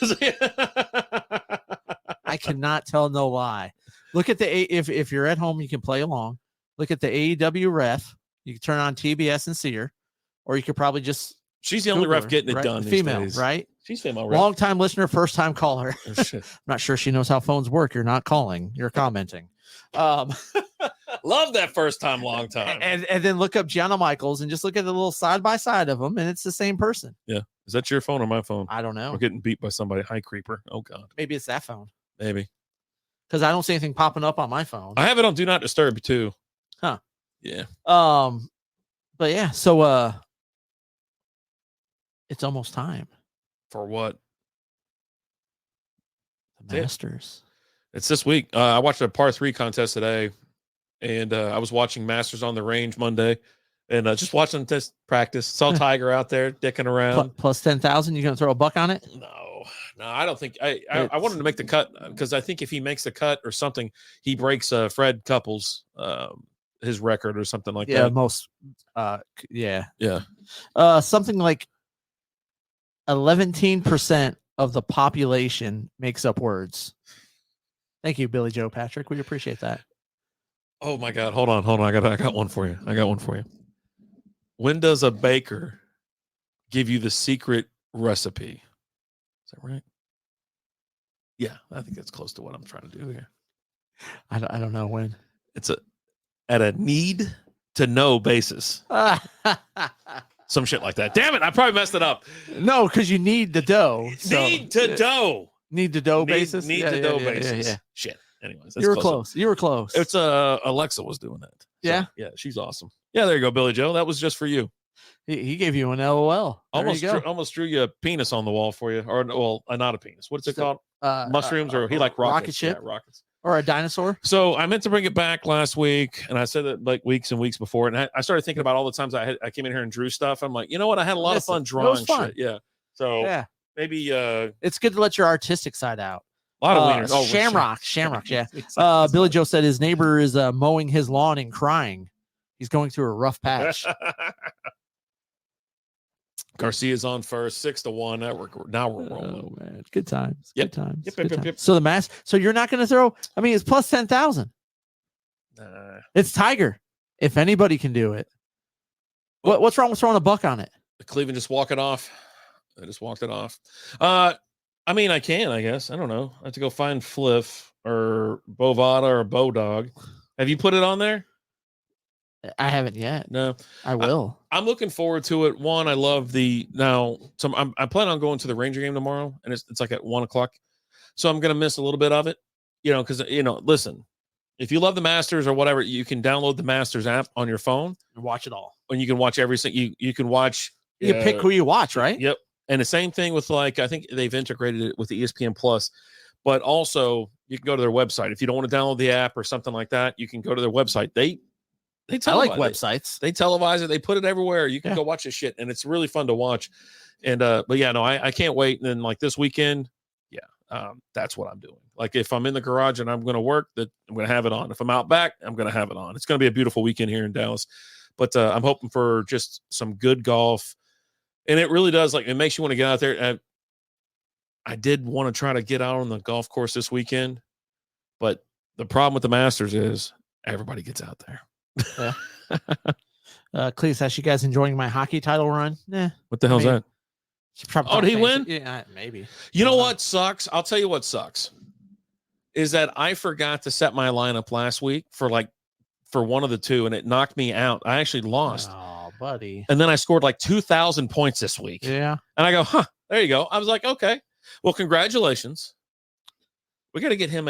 I cannot tell no lie. Look at if you're at home, you can play along. Look at the AEW ref. You can turn on TBS and see her, or you could probably just She's the only Google ref her, getting it right? done these Female, days. right? She's female ref. Long time listener, first time caller. Oh, shit. I'm not sure she knows how phones work. You're not calling, you're commenting. Love that first time, long time. And then look up Gianna Michaels and just look at the little side by side of them, and it's the same person. Yeah. Is that your phone or my phone? I don't know. We're getting beat by somebody. Hi, creeper. Oh, God. Maybe it's that phone Maybe. because I don't see anything popping up on my phone. I have it on Do Not Disturb, too. Huh. Yeah. But yeah, so it's almost time. For what? The Masters. It's this week. I watched a par 3 contest today, and I was watching Masters on the Range Monday, and just watching this practice. Saw Tiger out there dicking around. Plus 10,000. You gonna throw a buck on it? No, I don't think. I wanted to make the cut because I think if he makes the cut or something, he breaks Fred Couples his record or something like Yeah, that. most. Yeah. Something like 11% of the population makes up words. Thank you, Billy Joe Patrick. We appreciate that. Oh my God! Hold on. I got one for you. When does a baker give you the secret recipe? Is that right? Yeah, I think that's close to what I'm trying to do here. I don't know when. It's at a need to know basis. Some shit like that. Damn it! I probably messed it up. No, because you need the dough. So. Need to dough. Need the dough basis. Need the dough basis. Yeah. Shit. Anyways, that's You were close. You were close. It's Alexa was doing that. So, yeah. Yeah, she's awesome. Yeah, there you go, Billy Joe. That was just for you. He gave you an LOL. Almost drew you a penis on the wall for you, or well, not a penis. What's it called? Mushrooms, or he like rockets? Rocket ship, yeah, rockets, or a dinosaur. So I meant to bring it back last week, and I said that like weeks and weeks before, and I started thinking about all the times I came in here and drew stuff. I'm like, you know what? I had a lot of fun drawing shit. Yeah. So yeah, maybe it's good to let your artistic side out. A lot of wieners. Oh, Shamrock. Yeah. Billy Joe said his neighbor is mowing his lawn and crying. He's going through a rough patch. Garcia's on first, 6-1. Now we're rolling. Oh man, good times. Yep. Good times. Yep, Good yep, times. yep. So the mass. So you're not going to throw. I mean, it's plus 10,000. It's Tiger. If anybody can do it, what's wrong with throwing a buck on it? Cleveland just walk it off. I just walked it off. I mean, I can. I guess I don't know. I have to go find Fliff or Bovada or Bodog. Have you put it on there? I haven't yet. No, I will. I'm looking forward to it. One, I love I plan on going to the Ranger game tomorrow, and it's like at 1:00. So I'm gonna miss a little bit of it, because listen, if you love the Masters or whatever, you can download the Masters app on your phone and watch it all. And you can watch everything. You can watch. You can pick who you watch, right? Yep. And the same thing with I think they've integrated it with the ESPN Plus, but also you can go to their website. If you don't want to download the app or something like that, you can go to their website. They I like websites. They televise it. They put it everywhere. You can go watch this shit, and it's really fun to watch. And but yeah, no, I can't wait. And then like this weekend, that's what I'm doing. Like if I'm in the garage and I'm going to work, that I'm going to have it on. If I'm out back, I'm going to have it on. It's going to be a beautiful weekend here in Dallas. But I'm hoping for just some good golf. And it really does, it makes you want to get out there. I did want to try to get out on the golf course this weekend, but the problem with the Masters is everybody gets out there. Yeah. Cleese, asked you guys enjoying my hockey title run? Nah. What the hell's that? Did he win? Yeah, maybe. You know what sucks? I'll tell you what sucks is that I forgot to set my lineup last week for one of the two, and it knocked me out. I actually lost. Oh, buddy. And then I scored 2,000 points this week. Yeah. And I go, there you go. I was like, okay, well, congratulations. We got to get him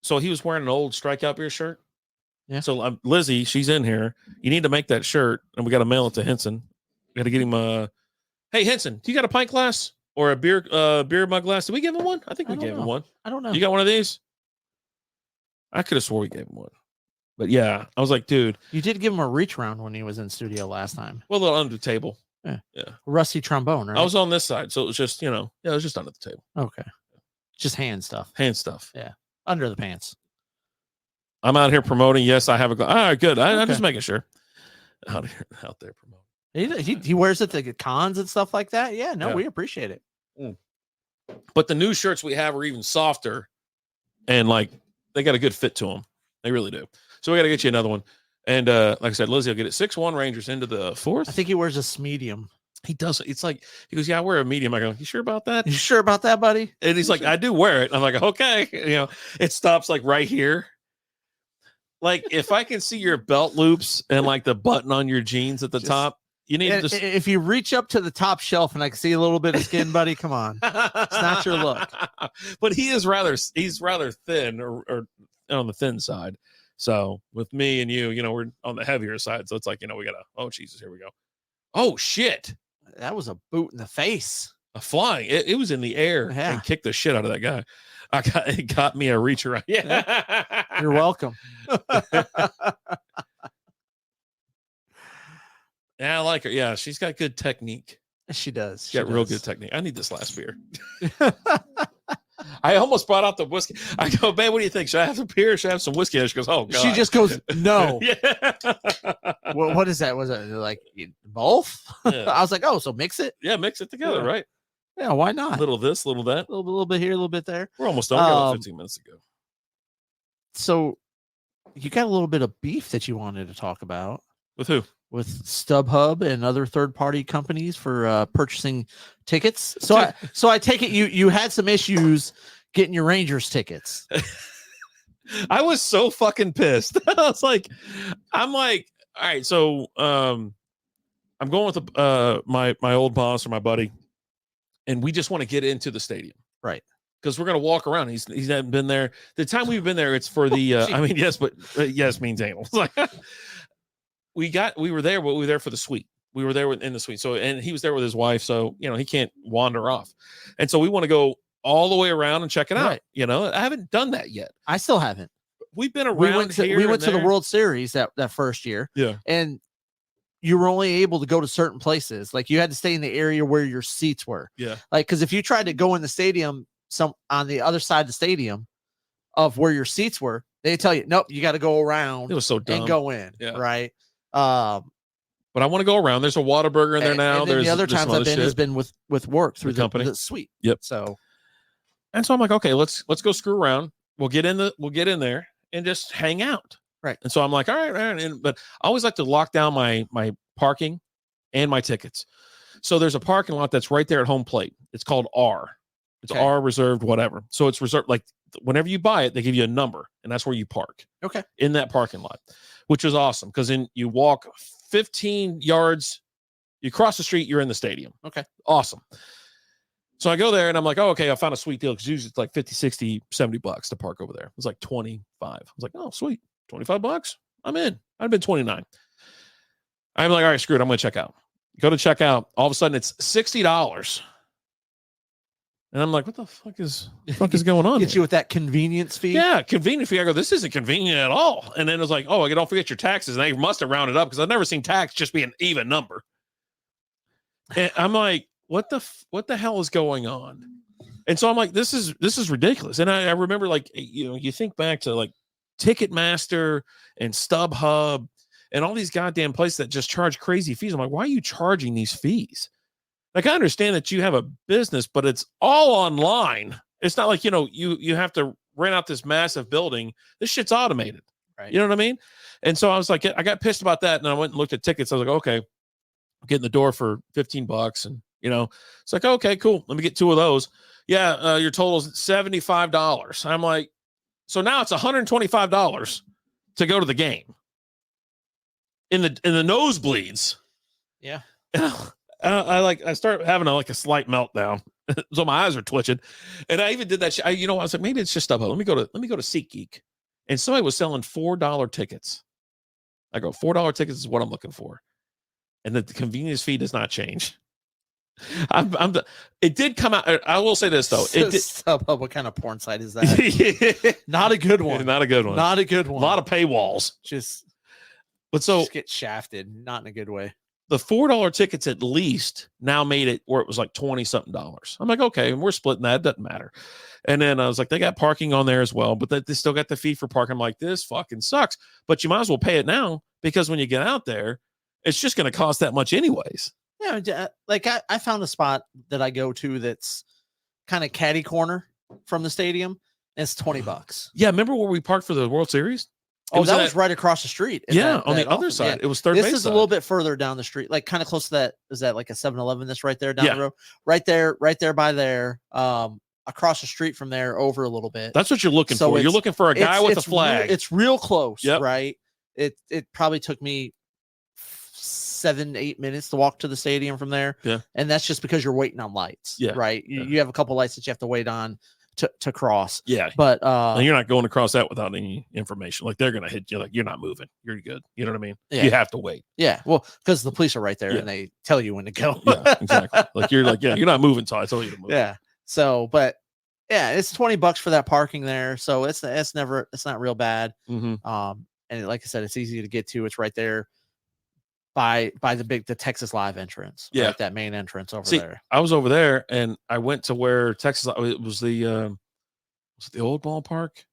so he was wearing an old Strikeout Beer shirt. Yeah. So Lizzie, she's in here. You need to make that shirt, and we got to mail it to Henson. We got to get him hey, Henson, do you got a pint glass or a beer mug glass? Did we give him one? I think we gave him one. I don't know. You got one of these? I could have swore we gave him one. But yeah, I was like, dude. You did give him a reach round when he was in studio last time. Well, a little under the table. Yeah. Rusty trombone, right? I was on this side, so it was just, it was just under the table. Okay. Just hand stuff. Hand stuff. Yeah. Under the pants. I'm out here promoting. Yes, I have a glass. All right, good. I'm just making sure. Out there promoting. He wears it to cons and stuff like that. Yeah, no, Yeah. we appreciate it. But the new shirts we have are even softer, and they got a good fit to them. They really do. So we got to get you another one. And like I said, Lizzie will get it 6'1" Rangers into the fourth. I think he wears a medium. He does. It's like, he goes, yeah, I wear a medium. I go, you sure about that? You sure about that, buddy? And he's like, I do wear it. I'm like, okay. It stops like right here. Like, if I can see your belt loops and like the button on your jeans at the top, you need to just. If you reach up to the top shelf and I can see a little bit of skin, buddy, come on. It's not your look. But he's rather thin or on the thin side. So with me and you, we're on the heavier side. So it's like, we gotta, oh Jesus, here we go. Oh shit. That was a boot in the face. A flying. It was in the air and kicked the shit out of that guy. It got me a reach around. Yeah. You're welcome. Yeah, I like her. Yeah, she's got good technique. She does. She's got real good technique. I need this last beer. I almost brought out the whiskey. I go, babe, what do you think? Should I have some beer? Should I have some whiskey? And she goes, oh, God. She just goes, no. Yeah. What is that? Was it like both? Yeah. I was like, oh, so mix it? Yeah, mix it together, right? Yeah, why not? A little this, little that. A little bit here, a little bit there. We're almost done. We got 15 minutes ago. So you got a little bit of beef that you wanted to talk about. With who? With StubHub and other third-party companies for purchasing tickets. So I take it you had some issues getting your Rangers tickets. I was so fucking pissed. I'm like, all right, so I'm going with my old boss or my buddy, and we just want to get into the stadium, right? Because we're gonna walk around. He's hadn't been there. The time we've been there, it's for the. I mean, yes, but yes means anal. Like. We were there, but we were there for the suite. We were there in the suite. So, and he was there with his wife. So, he can't wander off. And so we want to go all the way around and check it out. I haven't done that yet. I still haven't. We've been around. We went to the World Series that first year. Yeah. And you were only able to go to certain places. Like you had to stay in the area where your seats were. Yeah. Like, cause if you tried to go in the stadium, on the other side of the stadium of where your seats were, they tell you, nope, you got to go around. It was so dumb. And go in. Yeah. Right. But I want to go around. There's a Whataburger in there now. And there's the other times I've been has been with work through the company, the suite. Yep. So I'm like, okay, let's go screw around. We'll get in there and just hang out. Right. And so I'm like, all right. But I always like to lock down my parking and my tickets. So there's a parking lot that's right there at home plate. It's called R. It's R reserved, whatever. So it's reserved. Like whenever you buy it, they give you a number, and that's where you park. Okay. In that parking lot. Which was awesome because then you walk 15 yards, you cross the street, you're in the stadium. Okay. Awesome. So I go there and I'm like, oh, okay, I found a sweet deal because usually it's like 50, 60, $70 to park over there. It was like 25. I was like, oh, sweet. $25. I'm in. I'd been 29. I'm like, all right, screw it. I'm going to check out. Go to check out. All of a sudden it's $60. And I'm like, what the fuck is going on? Get you with that convenience fee? Yeah, convenient fee. I go, this isn't convenient at all. And then it was like, oh, don't forget your taxes. And they must have rounded up because I've never seen tax just be an even number. And I'm like, what the hell is going on? And so I'm like, this is ridiculous. And I remember like, you think back to like Ticketmaster and StubHub and all these goddamn places that just charge crazy fees. I'm like, why are you charging these fees? Like, I understand that you have a business, but it's all online. It's not like, you have to rent out this massive building. This shit's automated. Right. You know what I mean? And so I was like, I got pissed about that. And I went and looked at tickets. I was like, okay, I'm getting the door for $15. And, it's like, okay, cool. Let me get 2 of those. Yeah. Your total is $75. I'm like, so now it's $125 to go to the game in the nosebleeds. Yeah. I start having a slight meltdown. So my eyes are twitching. And I even did that. I was like, maybe it's just StubHub. Let me go to SeatGeek. And somebody was selling $4 tickets. I go, $4 tickets is what I'm looking for. And the convenience fee does not change. It did come out. I will say this though. StubHub, what kind of porn site is that? Not a good one. Not a good one. Not a good one. A lot of paywalls. Just get shafted. Not in a good way. The $4 tickets at least now made it where it was like $20-something. I'm like, okay, and we're splitting that. It doesn't matter. And then I was like, they got parking on there as well, but they still got the fee for parking. I'm like, this fucking sucks. But you might as well pay it now because when you get out there, it's just going to cost that much anyways. Yeah, like I found a spot that I go to that's kind of catty corner from the stadium. And it's $20. Yeah, remember where we parked for the World Series? Oh, that was right across the street. Yeah, on the other side. It was Third Base. This is a little bit further down the street, like kind of close to that. Is that like a 7-Eleven that's right there down the road? Right there by there. Across the street from there, over a little bit. That's what you're looking for. You're looking for a guy with a flag. It's real close, right? It probably took me 7-8 minutes to walk to the stadium from there. Yeah. And that's just because you're waiting on lights. Yeah. Right. You have a couple lights that you have to wait on to cross. Yeah. But and you're not going across that without any information. Like they're gonna hit you, like you're not moving. You're good. You know what I mean? Yeah. You have to wait. Yeah. Well, because the police are right there and they tell you when to go. Yeah, exactly. You're not moving until I tell you to move. Yeah. So, but yeah, it's $20 for that parking there. So it's not real bad. Mm-hmm. And like I said, it's easy to get to. It's right there by the Texas Live entrance. Yeah. Right, that main entrance over there. I was over there and I went to where Texas, it was the old ballpark.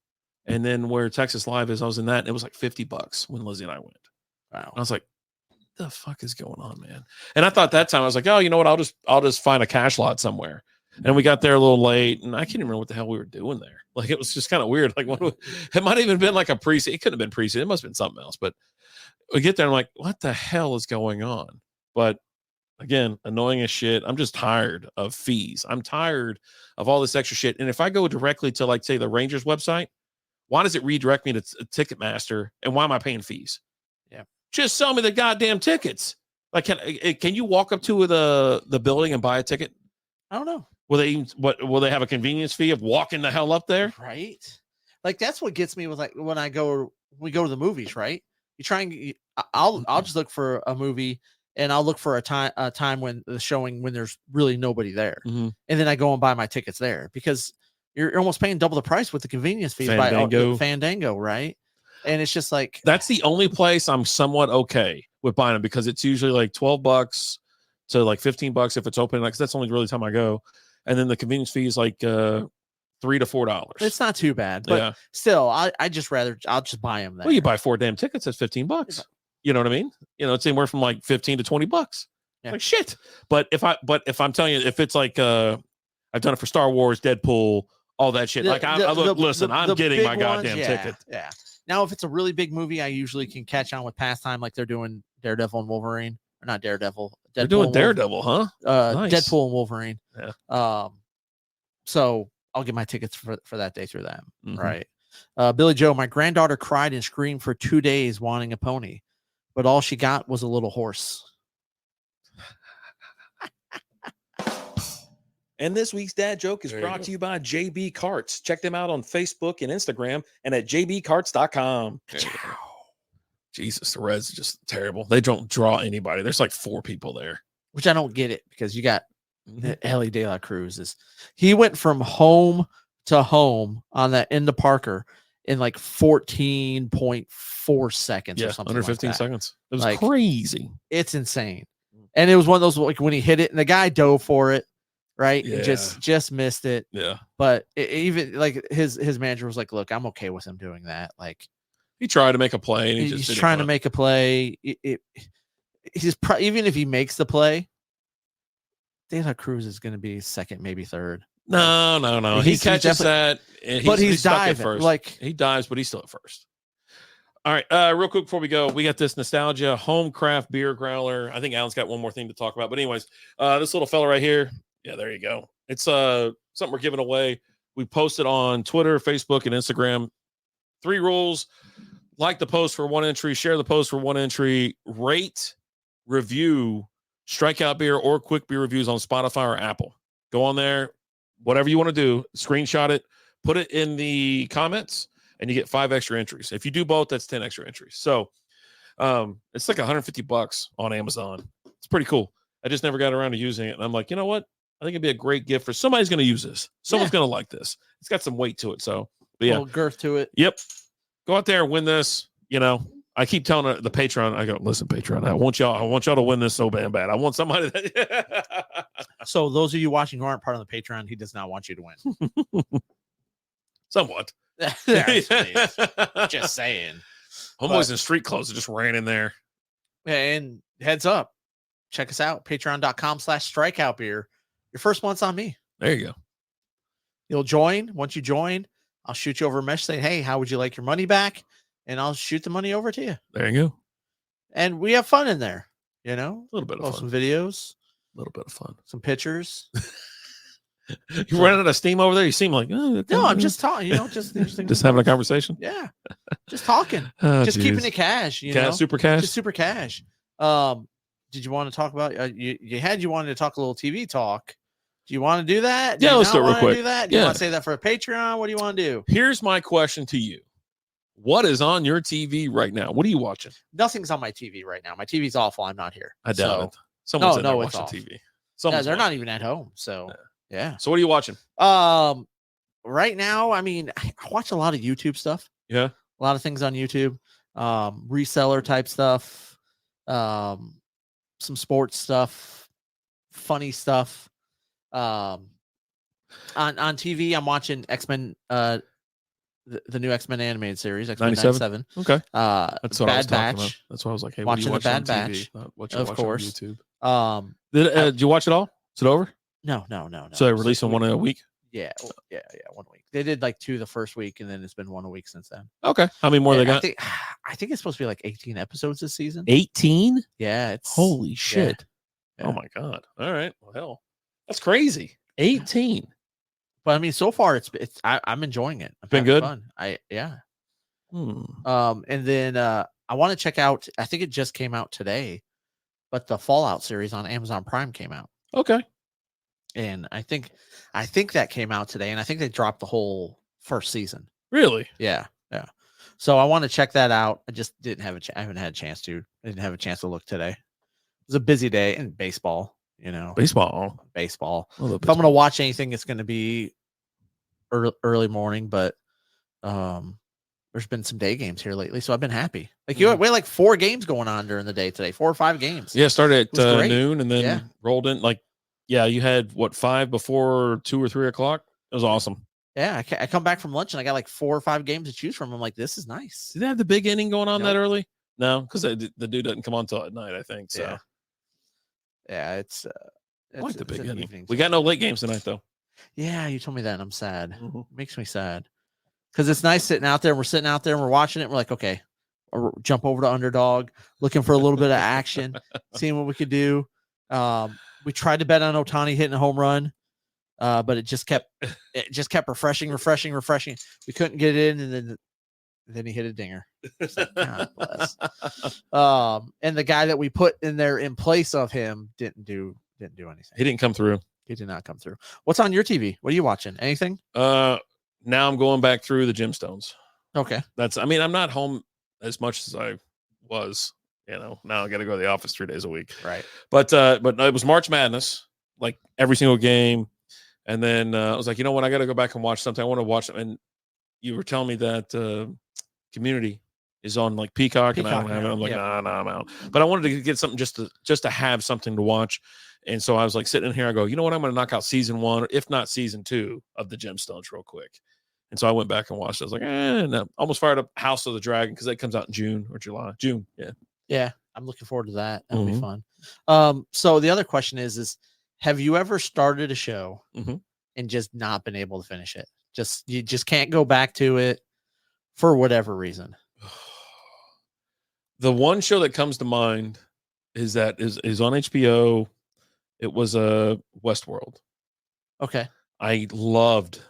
And then where Texas Live is, I was in that and it was like $50 when Lizzie and I went. Wow. And I was like, what the fuck is going on, man? And I thought that time I was like, oh, you know what? I'll just find a cash lot somewhere. And we got there a little late, and I can't even remember what the hell we were doing there. Like, it was just kind of weird. Like, it might have even been like a preseason. It couldn't have been preseason. It must have been something else. But we get there, and I'm like, what the hell is going on? But again, annoying as shit. I'm just tired of fees. I'm tired of all this extra shit. And if I go directly to, like, say, the Rangers website, why does it redirect me to Ticketmaster? And why am I paying fees? Yeah. Just sell me the goddamn tickets. Like, can you walk up to the building and buy a ticket? I don't know. Will they have a convenience fee of walking the hell up there? Right. Like that's what gets me with like when we go to the movies, right? You try and I'll just look for a movie and I'll look for a time when the showing when there's really nobody there. Mm-hmm. And then I go and buy my tickets there because you're almost paying double the price with the convenience fees Fandango. by Fandango, right? And it's just like that's the only place I'm somewhat okay with buying them because it's usually like $12 to like $15 if it's open. Like that's the only really time I go. And then the convenience fee is like $3 to $4. It's not too bad, but still, I'll just buy them there. Well, you buy 4 damn tickets, that's $15. You know what I mean? You know, it's anywhere from like $15 to $20. Yeah. Like shit. But if I'm telling you, if it's like I've done it for Star Wars, Deadpool, all that shit. I'm getting my goddamn ticket. Yeah. Now, if it's a really big movie, I usually can catch on with Pastime, like they're doing Daredevil and Wolverine. Or not Daredevil. They're doing Daredevil, huh? Nice. Deadpool and Wolverine. Yeah. So I'll get my tickets for that day through them. Mm-hmm. Right. Billy Joe, my granddaughter cried and screamed for 2 days wanting a pony, but all she got was a little horse. And this week's dad joke is brought to you by JB Carts. Check them out on Facebook and Instagram and at jbcarts.com. Jesus, the Reds are just terrible. They don't draw anybody. There's like 4 people there. Which I don't get it because you got Ellie De La Cruz. He went from home to home on that end of Parker in like 14.4 seconds or something. Under 15 like seconds. It was like, crazy. It's insane. And it was one of those like when he hit it and the guy dove for it, right? Yeah. And just missed it. Yeah. But even like his manager was like, look, I'm okay with him doing that. Like he tried to make a play and he's trying to make a play. Even if he makes the play, De La Cruz is going to be second, maybe third. No. He catches that, and he's diving. First. Like he dives, but he's still at first. All right, real quick before we go, we got this nostalgia home craft beer growler. I think Alan's got one more thing to talk about, but anyways, this little fella right here. Yeah, there you go. It's something we're giving away. We posted on Twitter, Facebook, and Instagram. 3 rules: like the post for 1 entry, share the post for 1 entry, rate, review Strikeout Beer or Quick Beer Reviews on Spotify or Apple. Go on there, whatever you want to do, screenshot it, put it in the comments, and you get 5 extra entries. If you do both, that's 10 extra entries. So it's like $150 on Amazon. It's pretty cool. I just never got around to using it. And I'm like, you know what? I think it'd be a great gift for somebody's going to use this. Someone's going to like this. It's got some weight to it. So, but yeah. A little girth to it. Yep. Go out there and win this. You know, I keep telling the Patreon, I go, listen, Patreon, I want y'all to win this so bad. I want somebody that. So those of you watching who aren't part of the Patreon, he does not want you to win. Somewhat. Just saying. Homeboys in street clothes just ran in there. And heads up, check us out. Patreon.com/strikeoutbeer. Your first month's on me. There you go. You'll join. Once you join, I'll shoot you over a message saying, hey, how would you like your money back? and I'll shoot the money over to you. There you go. And we have fun in there, you know. A little bit of Post fun. some videos, A little bit of fun. some pictures. You running out of steam over there? You seem like okay. No, I'm just talking. You know, just interesting. just having a conversation. Yeah, just talking, Oh, just keeping geez. it cash. You know, Super cash. just super cash. Did you want to talk about? You wanted to talk a little TV talk. Do you want to do that? Do Yeah, you let's not do it real wanna quick. Do that? Do you Yeah. want to say that for a Patreon? What do you want to do? Here's my question to you: what is on your TV right now? What are you watching? Nothing's on my TV right now. My TV's awful. I'm not here. I doubt So, it. Someone's in there no, it's watching off. TV. Yeah, Someone's they're watching. not even at home. So yeah. So what are you watching? Right now, I mean, I watch a lot of YouTube stuff. Yeah. A lot of things on YouTube. Reseller type stuff. Some sports stuff, funny stuff. On TV, I'm watching X-Men, the new X-Men animated series, X-Men 97? 97. Okay. Bad That's what I was talking Batch. about. That's why I was like, hey, what are Watching you the watching Bad on TV? Batch, Not what you're of watching course. on YouTube. I- Did you watch it all? Is it over? No. So they're It's releasing like one a week? Yeah, 1 week. They did like 2 the first week, and then it's been 1 a week since then. Okay. How many more Yeah, they got? I think it's supposed to be like 18 episodes this season. 18? Yeah, it's Holy shit. yeah. Oh my God. All right. Well, hell. That's crazy. 18. But I mean, so far I'm enjoying it. I'm Been having good? Fun. Yeah. Hmm. And then I want to check out. I think it just came out today, but the Fallout series on Amazon Prime came out, Okay. and I think that came out today, and I think they dropped the whole first season. Really? Yeah. So I want to check that out. I just didn't have I haven't had a chance to. I didn't have a chance to look today. It was a busy day in baseball. You know, Baseball. baseball. A little If I'm bit. gonna watch anything, it's gonna be early morning, but there's been some day games here lately, so I've been happy. Like we had like 4 games going on during the day today, 4 or 5 games. Yeah, started was at great. noon and then Yeah. rolled in. Like, yeah, you had what, 5 before 2 or 3 o'clock? It was awesome. Yeah, I come back from lunch and I got like 4 or 5 games to choose from. I'm like, this is nice. Did they have the big inning going on that Nope. early? No, because the dude doesn't come on till at night, I think. So Yeah, it's I like the it's big an inning. evening We show. got no late games tonight, though. Yeah, you told me that, and I'm sad. Mhm. Makes me sad because it's nice sitting out there. We're sitting out there and we're watching it. We're like, okay, jump over to Underdog, looking for a little bit of action, seeing what we could do. We tried to bet on Ohtani hitting a home run, but it just kept refreshing. We couldn't get it in, and then he hit a dinger. It's like, God bless. And the guy that we put in there in place of him didn't do anything. He didn't come through. He did not come through. What's on your TV? What are you watching? Anything? Now I'm going back through the Gemstones. Okay. I mean, I'm not home as much as I was. You know, now I got to go to the office 3 days a week. Right. But it was March Madness, like every single game. And then I was like, you know what? I got to go back and watch something. I want to watch them. And you were telling me that Community is on like Peacock and I don't Peacock, have it. I'm like, yeah. nah, I'm out. But I wanted to get something just to have something to watch. And so I was like sitting in here. I go, you know what? I'm going to knock out season 1, if not season 2 of the Gemstones real quick. And so I went back and watched it. I was like, no. Almost fired up House of the Dragon because that comes out in June or July. June. Yeah. Yeah. I'm looking forward to that. That'll be Mhm. fun. So the other question is have you ever started a show Mhm. and just not been able to finish it? You just can't go back to it for whatever reason. The one show that comes to mind is on HBO. It was Westworld. Okay. I loved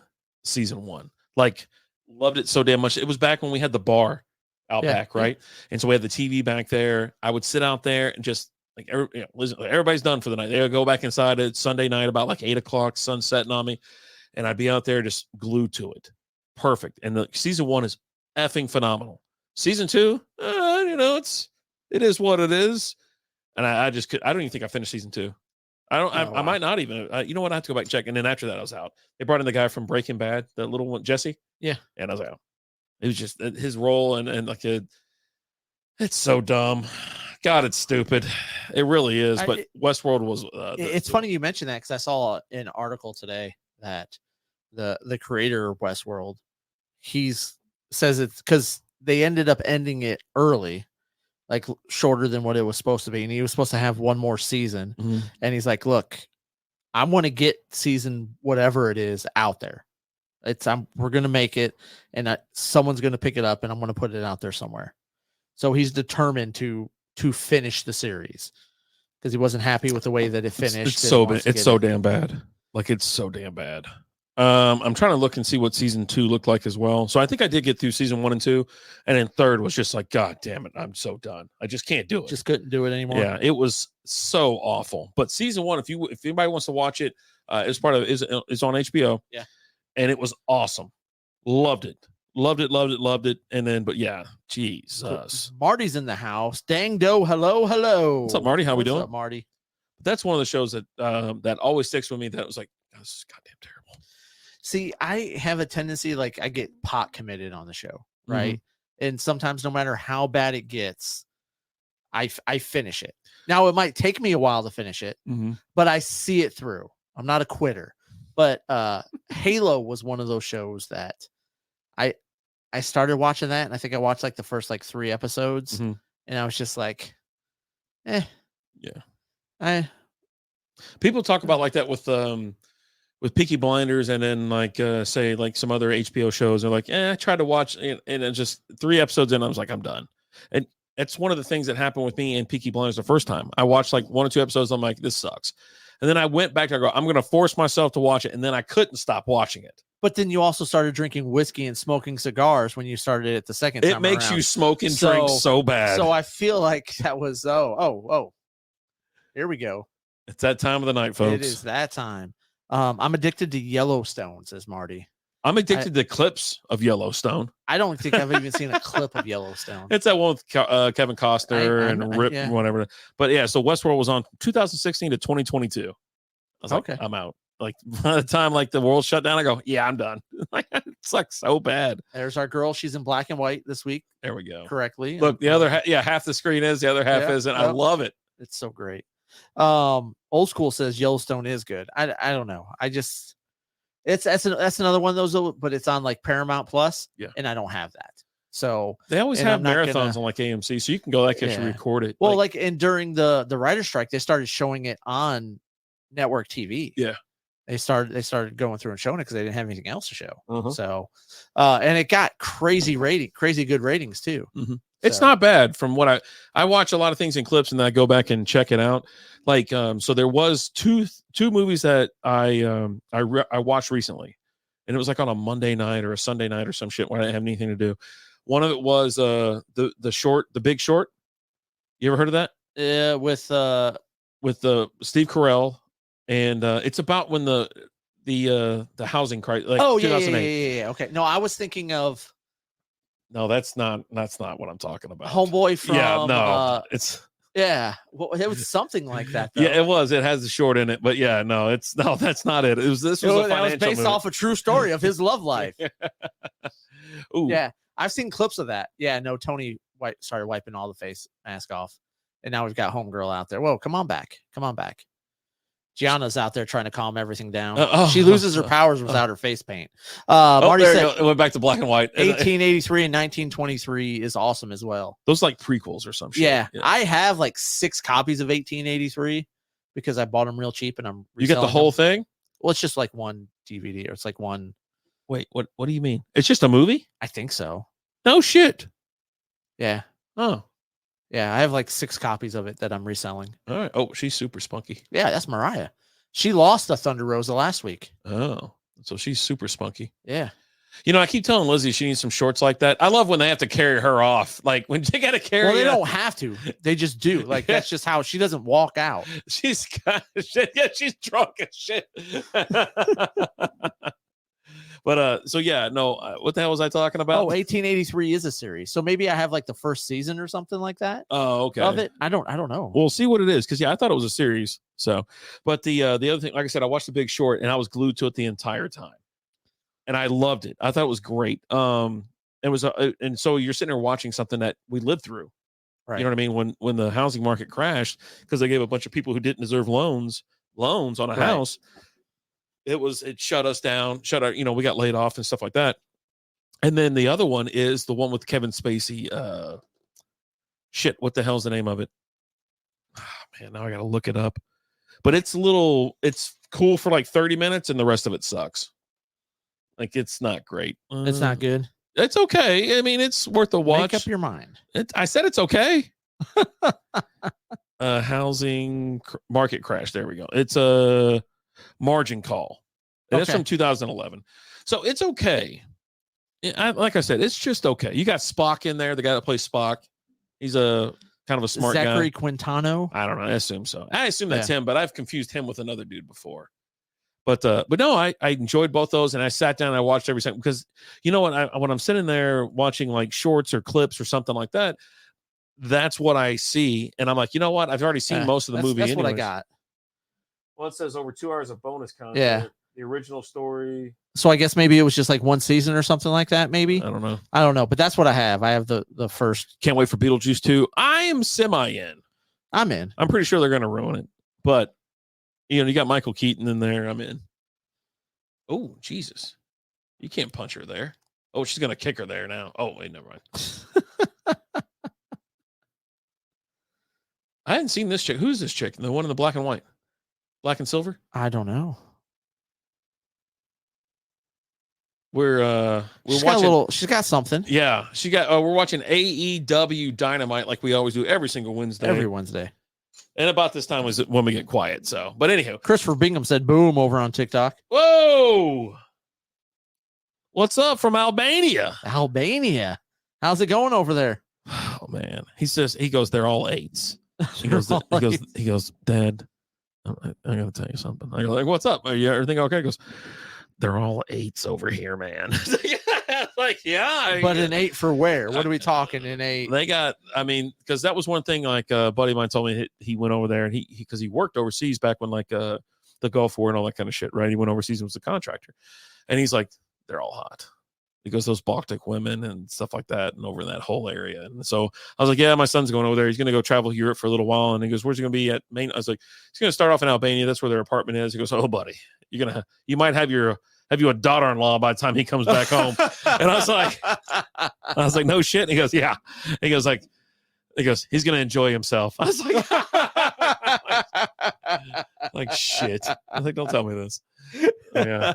season 1. Like, loved it so damn much. It was back when we had the bar out Yeah, back, yeah. right? And so we had the TV back there. I would sit out there and just like listen, everybody's done for the night. They would go back inside it Sunday night about like 8 o'clock, sun setting on me, and I'd be out there just glued to it. Perfect. And the season 1 is effing phenomenal. Season 2, it is what it is. And I just could. I don't even think I finished season 2. I wow. might not even. You know what? I have to go back and check. And then after that, I was out. They brought in the guy from Breaking Bad, the little one, Jesse. Yeah. And I was out. It was just his role and like it's so dumb. God, it's stupid. It really is. But Westworld was. It's funny you mentioned that because I saw an article today that the creator of Westworld, says it's because they ended up ending it early, like shorter than what it was supposed to be, and he was supposed to have one more season. Mhm. And he's like, "Look, I want to get season whatever it is out there. We're gonna make it, and someone's gonna pick it up, and I'm gonna put it out there somewhere. So he's determined to finish the series because he wasn't happy with the way that it finished. It's so damn bad. Like, it's so damn bad. I'm trying to look and see what season 2 looked like as well. So I think I did get through season 1 and 2, and then third was just like, God damn it, I'm so done. I just can't do it. Just couldn't do it anymore. Yeah, it was so awful. But season 1, if anybody wants to watch it, it's on HBO. Yeah, and it was awesome. Loved it. And then, but yeah, Jesus. Marty's in the house. Dang doe, hello. What's up, Marty? How we doing? What's up, Marty? That's one of the shows that that always sticks with me. That was like, this is goddamn terrible. See, I have a tendency, like, I get pot committed on the show, right? And sometimes, no matter how bad it gets, I finish it. Now, it might take me a while to finish it, but I see it through. I'm not a quitter. But Halo was one of those shows that I started watching that, and I think I watched like the first like 3 episodes, and I was just like, yeah. People talk about like that with Peaky Blinders, and then like say like some other HBO shows. They're like, I tried to watch, and it's just 3 episodes in, I was like, I'm done. And that's one of the things that happened with me in Peaky Blinders the first time. I watched like 1 or 2 episodes. I'm like, this sucks. And then I went back to go, I'm going to force myself to watch it. And then I couldn't stop watching it. But then you also started drinking whiskey and smoking cigars when you started it the second time. It makes you smoke and drink so bad. So I feel like that was, here we go. It's that time of the night, folks. It is that time. I'm addicted to Yellowstone, says Marty. I'm addicted to clips of Yellowstone. I don't think I've even seen a clip of Yellowstone. It's that one with Kevin Costner and Rip, whatever. But yeah, so Westworld was on 2016 to 2022. I was like, I'm out. Like, by the time like the world shut down, I go, yeah, I'm done. Like, it sucks so bad. There's our girl. She's in black and white this week. There we go. Correctly. Look, the other half the screen is, the other half isn't. I love it. It's so great. Old School says Yellowstone is good. I don't know. I just that's another one of those, but it's on like Paramount Plus. Yeah, and I don't have that. So they always have marathons on like AMC, so you can go like actually record it. Well, like and during the writer's strike, they started showing it on network TV. Yeah. They started going through and showing it because they didn't have anything else to show. So, and it got crazy good ratings too. It's not bad from what I watch a lot of things in clips and then I go back and check it out. Like, so there was two movies that I watched recently, and it was like on a Monday night or a Sunday night or some shit when I didn't have anything to do. One of it was The Big Short. You ever heard of that? Yeah, with Steve Carell. And it's about when the housing crisis, like 2008. Yeah. Okay. No, I was thinking of. No, that's not what I'm talking about. Homeboy from. It's. Yeah, well, it was something like that. Though. Yeah, it was. It has the short in it, but yeah, that's not it. This was based movie. Off a true story of his love life. Ooh. Yeah, I've seen clips of that. Yeah, no, Tony started wiping all the face mask off, and now we've got homegirl out there. Whoa, come on back. Gianna's out there trying to calm everything down. She loses her powers without her face paint. Marty said it went back to black and white. 1883 and 1923 is awesome as well. Those like prequels or some shit. Yeah. I have like 6 copies of 1883 because I bought them real cheap and I'm You get the whole thing? Well, it's just like one DVD or it's like one. Wait, what do you mean? It's just a movie? I think so. No shit. Yeah. Oh. Yeah, I have like 6 copies of it that I'm reselling. All right. Oh, she's super spunky. Yeah, that's Mariah. She lost the Thunder Rosa last week. Oh, so she's super spunky. Yeah. You know, I keep telling Lizzie she needs some shorts like that. I love when they have to carry her off. Like when they got to carry. Well, they don't have to. They just do. Like that's just how she doesn't walk out. She's got shit. Yeah, she's drunk as shit. But so yeah, no. What the hell was I talking about? Oh, 1883 is a series, so maybe I have like the first season or something like that. Oh, okay. Of it, I don't know. We'll see what it is because I thought it was a series. So, but the other thing, like I said, I watched The Big Short and I was glued to it the entire time, and I loved it. I thought it was great. It was, and so you're sitting there watching something that we lived through. Right. You know what I mean? When the housing market crashed because they gave a bunch of people who didn't deserve loans on a house. It shut us down, we got laid off and stuff like that. And then the other one is the one with Kevin Spacey. What the hell's the name of it? Oh, man, now I got to look it up. But it's cool for like 30 minutes and the rest of it sucks. Like it's not great. It's not good. It's okay. I mean, it's worth a watch. Make up your mind. I said it's okay. Housing market crash. There we go. It's a margin call. And It's Okay. from 2011. So it's okay. Like I said, it's just okay. You got Spock in there, the guy that plays Spock. He's a kind of a smart Zachary guy. Quintano. I don't know. I assume so. I assume that's Yeah. him, but I've confused him with another dude before. But no, I enjoyed both those, and I sat down and I watched every second because you know what? When I'm sitting there watching like shorts or clips or something like that, that's what I see, and I'm like, you know what? I've already seen most of the movie. That's what I anyways. got. Well, it says over 2 hours of bonus content. Yeah. The original story. So I guess maybe it was just like one season or something like that. Maybe I don't know. I don't know, but that's what I have. I have the first. Can't wait for Beetlejuice 2. I am semi in. I'm in. I'm pretty sure they're going to ruin it, but you know, you got Michael Keaton in there. I'm in. Oh, Jesus. You can't punch her there. Oh, she's going to kick her there now. Oh, wait, never mind. I hadn't seen this chick. Who's this chick? The one in the black and white? Black and silver? I don't know. We're She's watching got a little. She's got something Yeah, she got we're watching AEW Dynamite like we always do every single Wednesday. every Wednesday. And about this time was when we get quiet. So, but anyhow. Christopher Bingham said boom over on TikTok. Whoa. What's up from Albania? Albania. How's it going over there? Oh man. He goes, they're all 8s. He goes, They're all he goes, Dad, I gotta tell you something. I go, like, what's up? Are you everything okay? He goes, they're all 8s over here, man. Like, yeah. But an 8 for where? What are we talking? An 8? They got, I mean, because that was one thing, like a buddy of mine told me he went over there and he because he worked overseas back when like the Gulf War and all that kind of shit, right? He went overseas and was a contractor. And he's like, they're all hot. He goes, those Baltic women and stuff like that, and over in that whole area. And so I was like, yeah, my son's going over there. He's going to go travel Europe for a little while. And he goes, where's he going to be at Maine? I was like, he's going to start off in Albania. That's where their apartment is. He goes, oh, buddy, you might have you a daughter-in-law by the time he comes back home. And I was like, no shit. And he goes, yeah. He goes, he's going to enjoy himself. I was like, shit. I was like, don't tell me this. Yeah.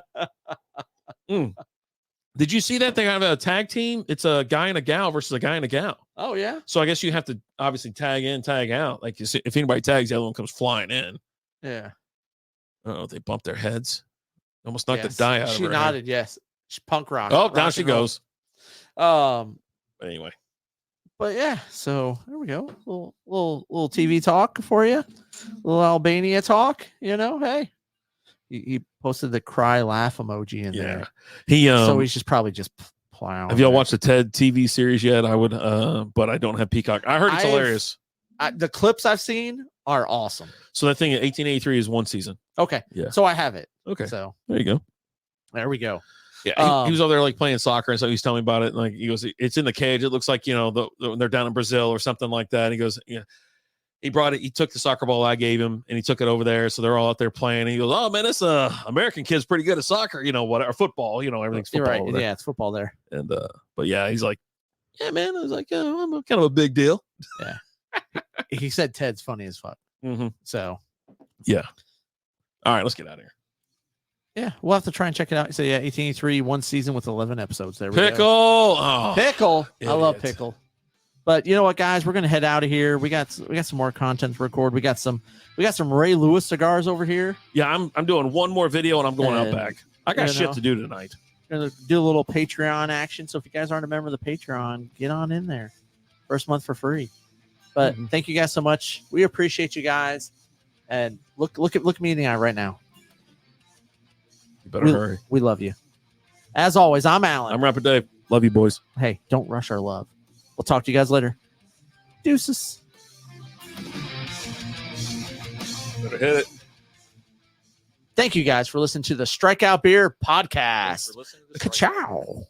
Did you see that they have a tag team? It's a guy and a gal versus a guy and a gal. Oh yeah. So I guess you have to obviously tag in, tag out. Like you see, if anybody tags, the other one comes flying in. Yeah. Oh, they bumped their heads. Almost knocked the Yes. die out of She her head. nodded. Yes. She's punk rock. Oh, rock down and she roll. goes. But Anyway, yeah. So there we go. Little TV talk for you. Little Albania talk. You know, hey. He posted the cry laugh emoji in there. He So he's just probably just plowing. have y'all watched the TED TV series yet? I would, but I don't have Peacock. I heard it's hilarious. The clips I've seen are awesome. So that thing in 1883 is one season. Okay. Yeah. So I have it. Okay. So There you go. there we go. Yeah, he was over there like playing soccer, and so he's telling me about it. And like he goes, it's in the cage. It looks like they're down in Brazil or something like that. And he goes, yeah. He brought it. He took the soccer ball I gave him, and he took it over there. So they're all out there playing. And he goes, "Oh man, this American kid's pretty good at soccer. You know what? Or football. You know everything's You're football." right. Over there. Yeah, it's football there. And but yeah, he's like, "Yeah, man." I was like, "I'm kind of a big deal." He said Ted's funny as fuck. Mm-hmm. So Yeah. All right, let's get out of here. yeah, we'll have to try and check it out. So yeah, 1883, one season with 11 episodes. There we Pickle. go. Oh, Pickle. I love idiot. Pickle. But you know what, guys? We're gonna head out of here. We got some more content to record. We got some Ray Lewis cigars over here. Yeah, I'm doing one more video and I'm going out And, back. I got you shit know, to do tonight. We're gonna do a little Patreon action. So if you guys aren't a member of the Patreon, get on in there. First month for free. But thank you guys so much. We appreciate you guys. And look me in the eye right now. You better hurry. We love you. As always, I'm Alan. I'm Rapper Dave. Love you, boys. Hey, don't rush our love. We'll talk to you guys later. Deuces. Better hit it. Thank you guys for listening to the Strikeout Beer Podcast. Thanks for listening to this. Ka-chow.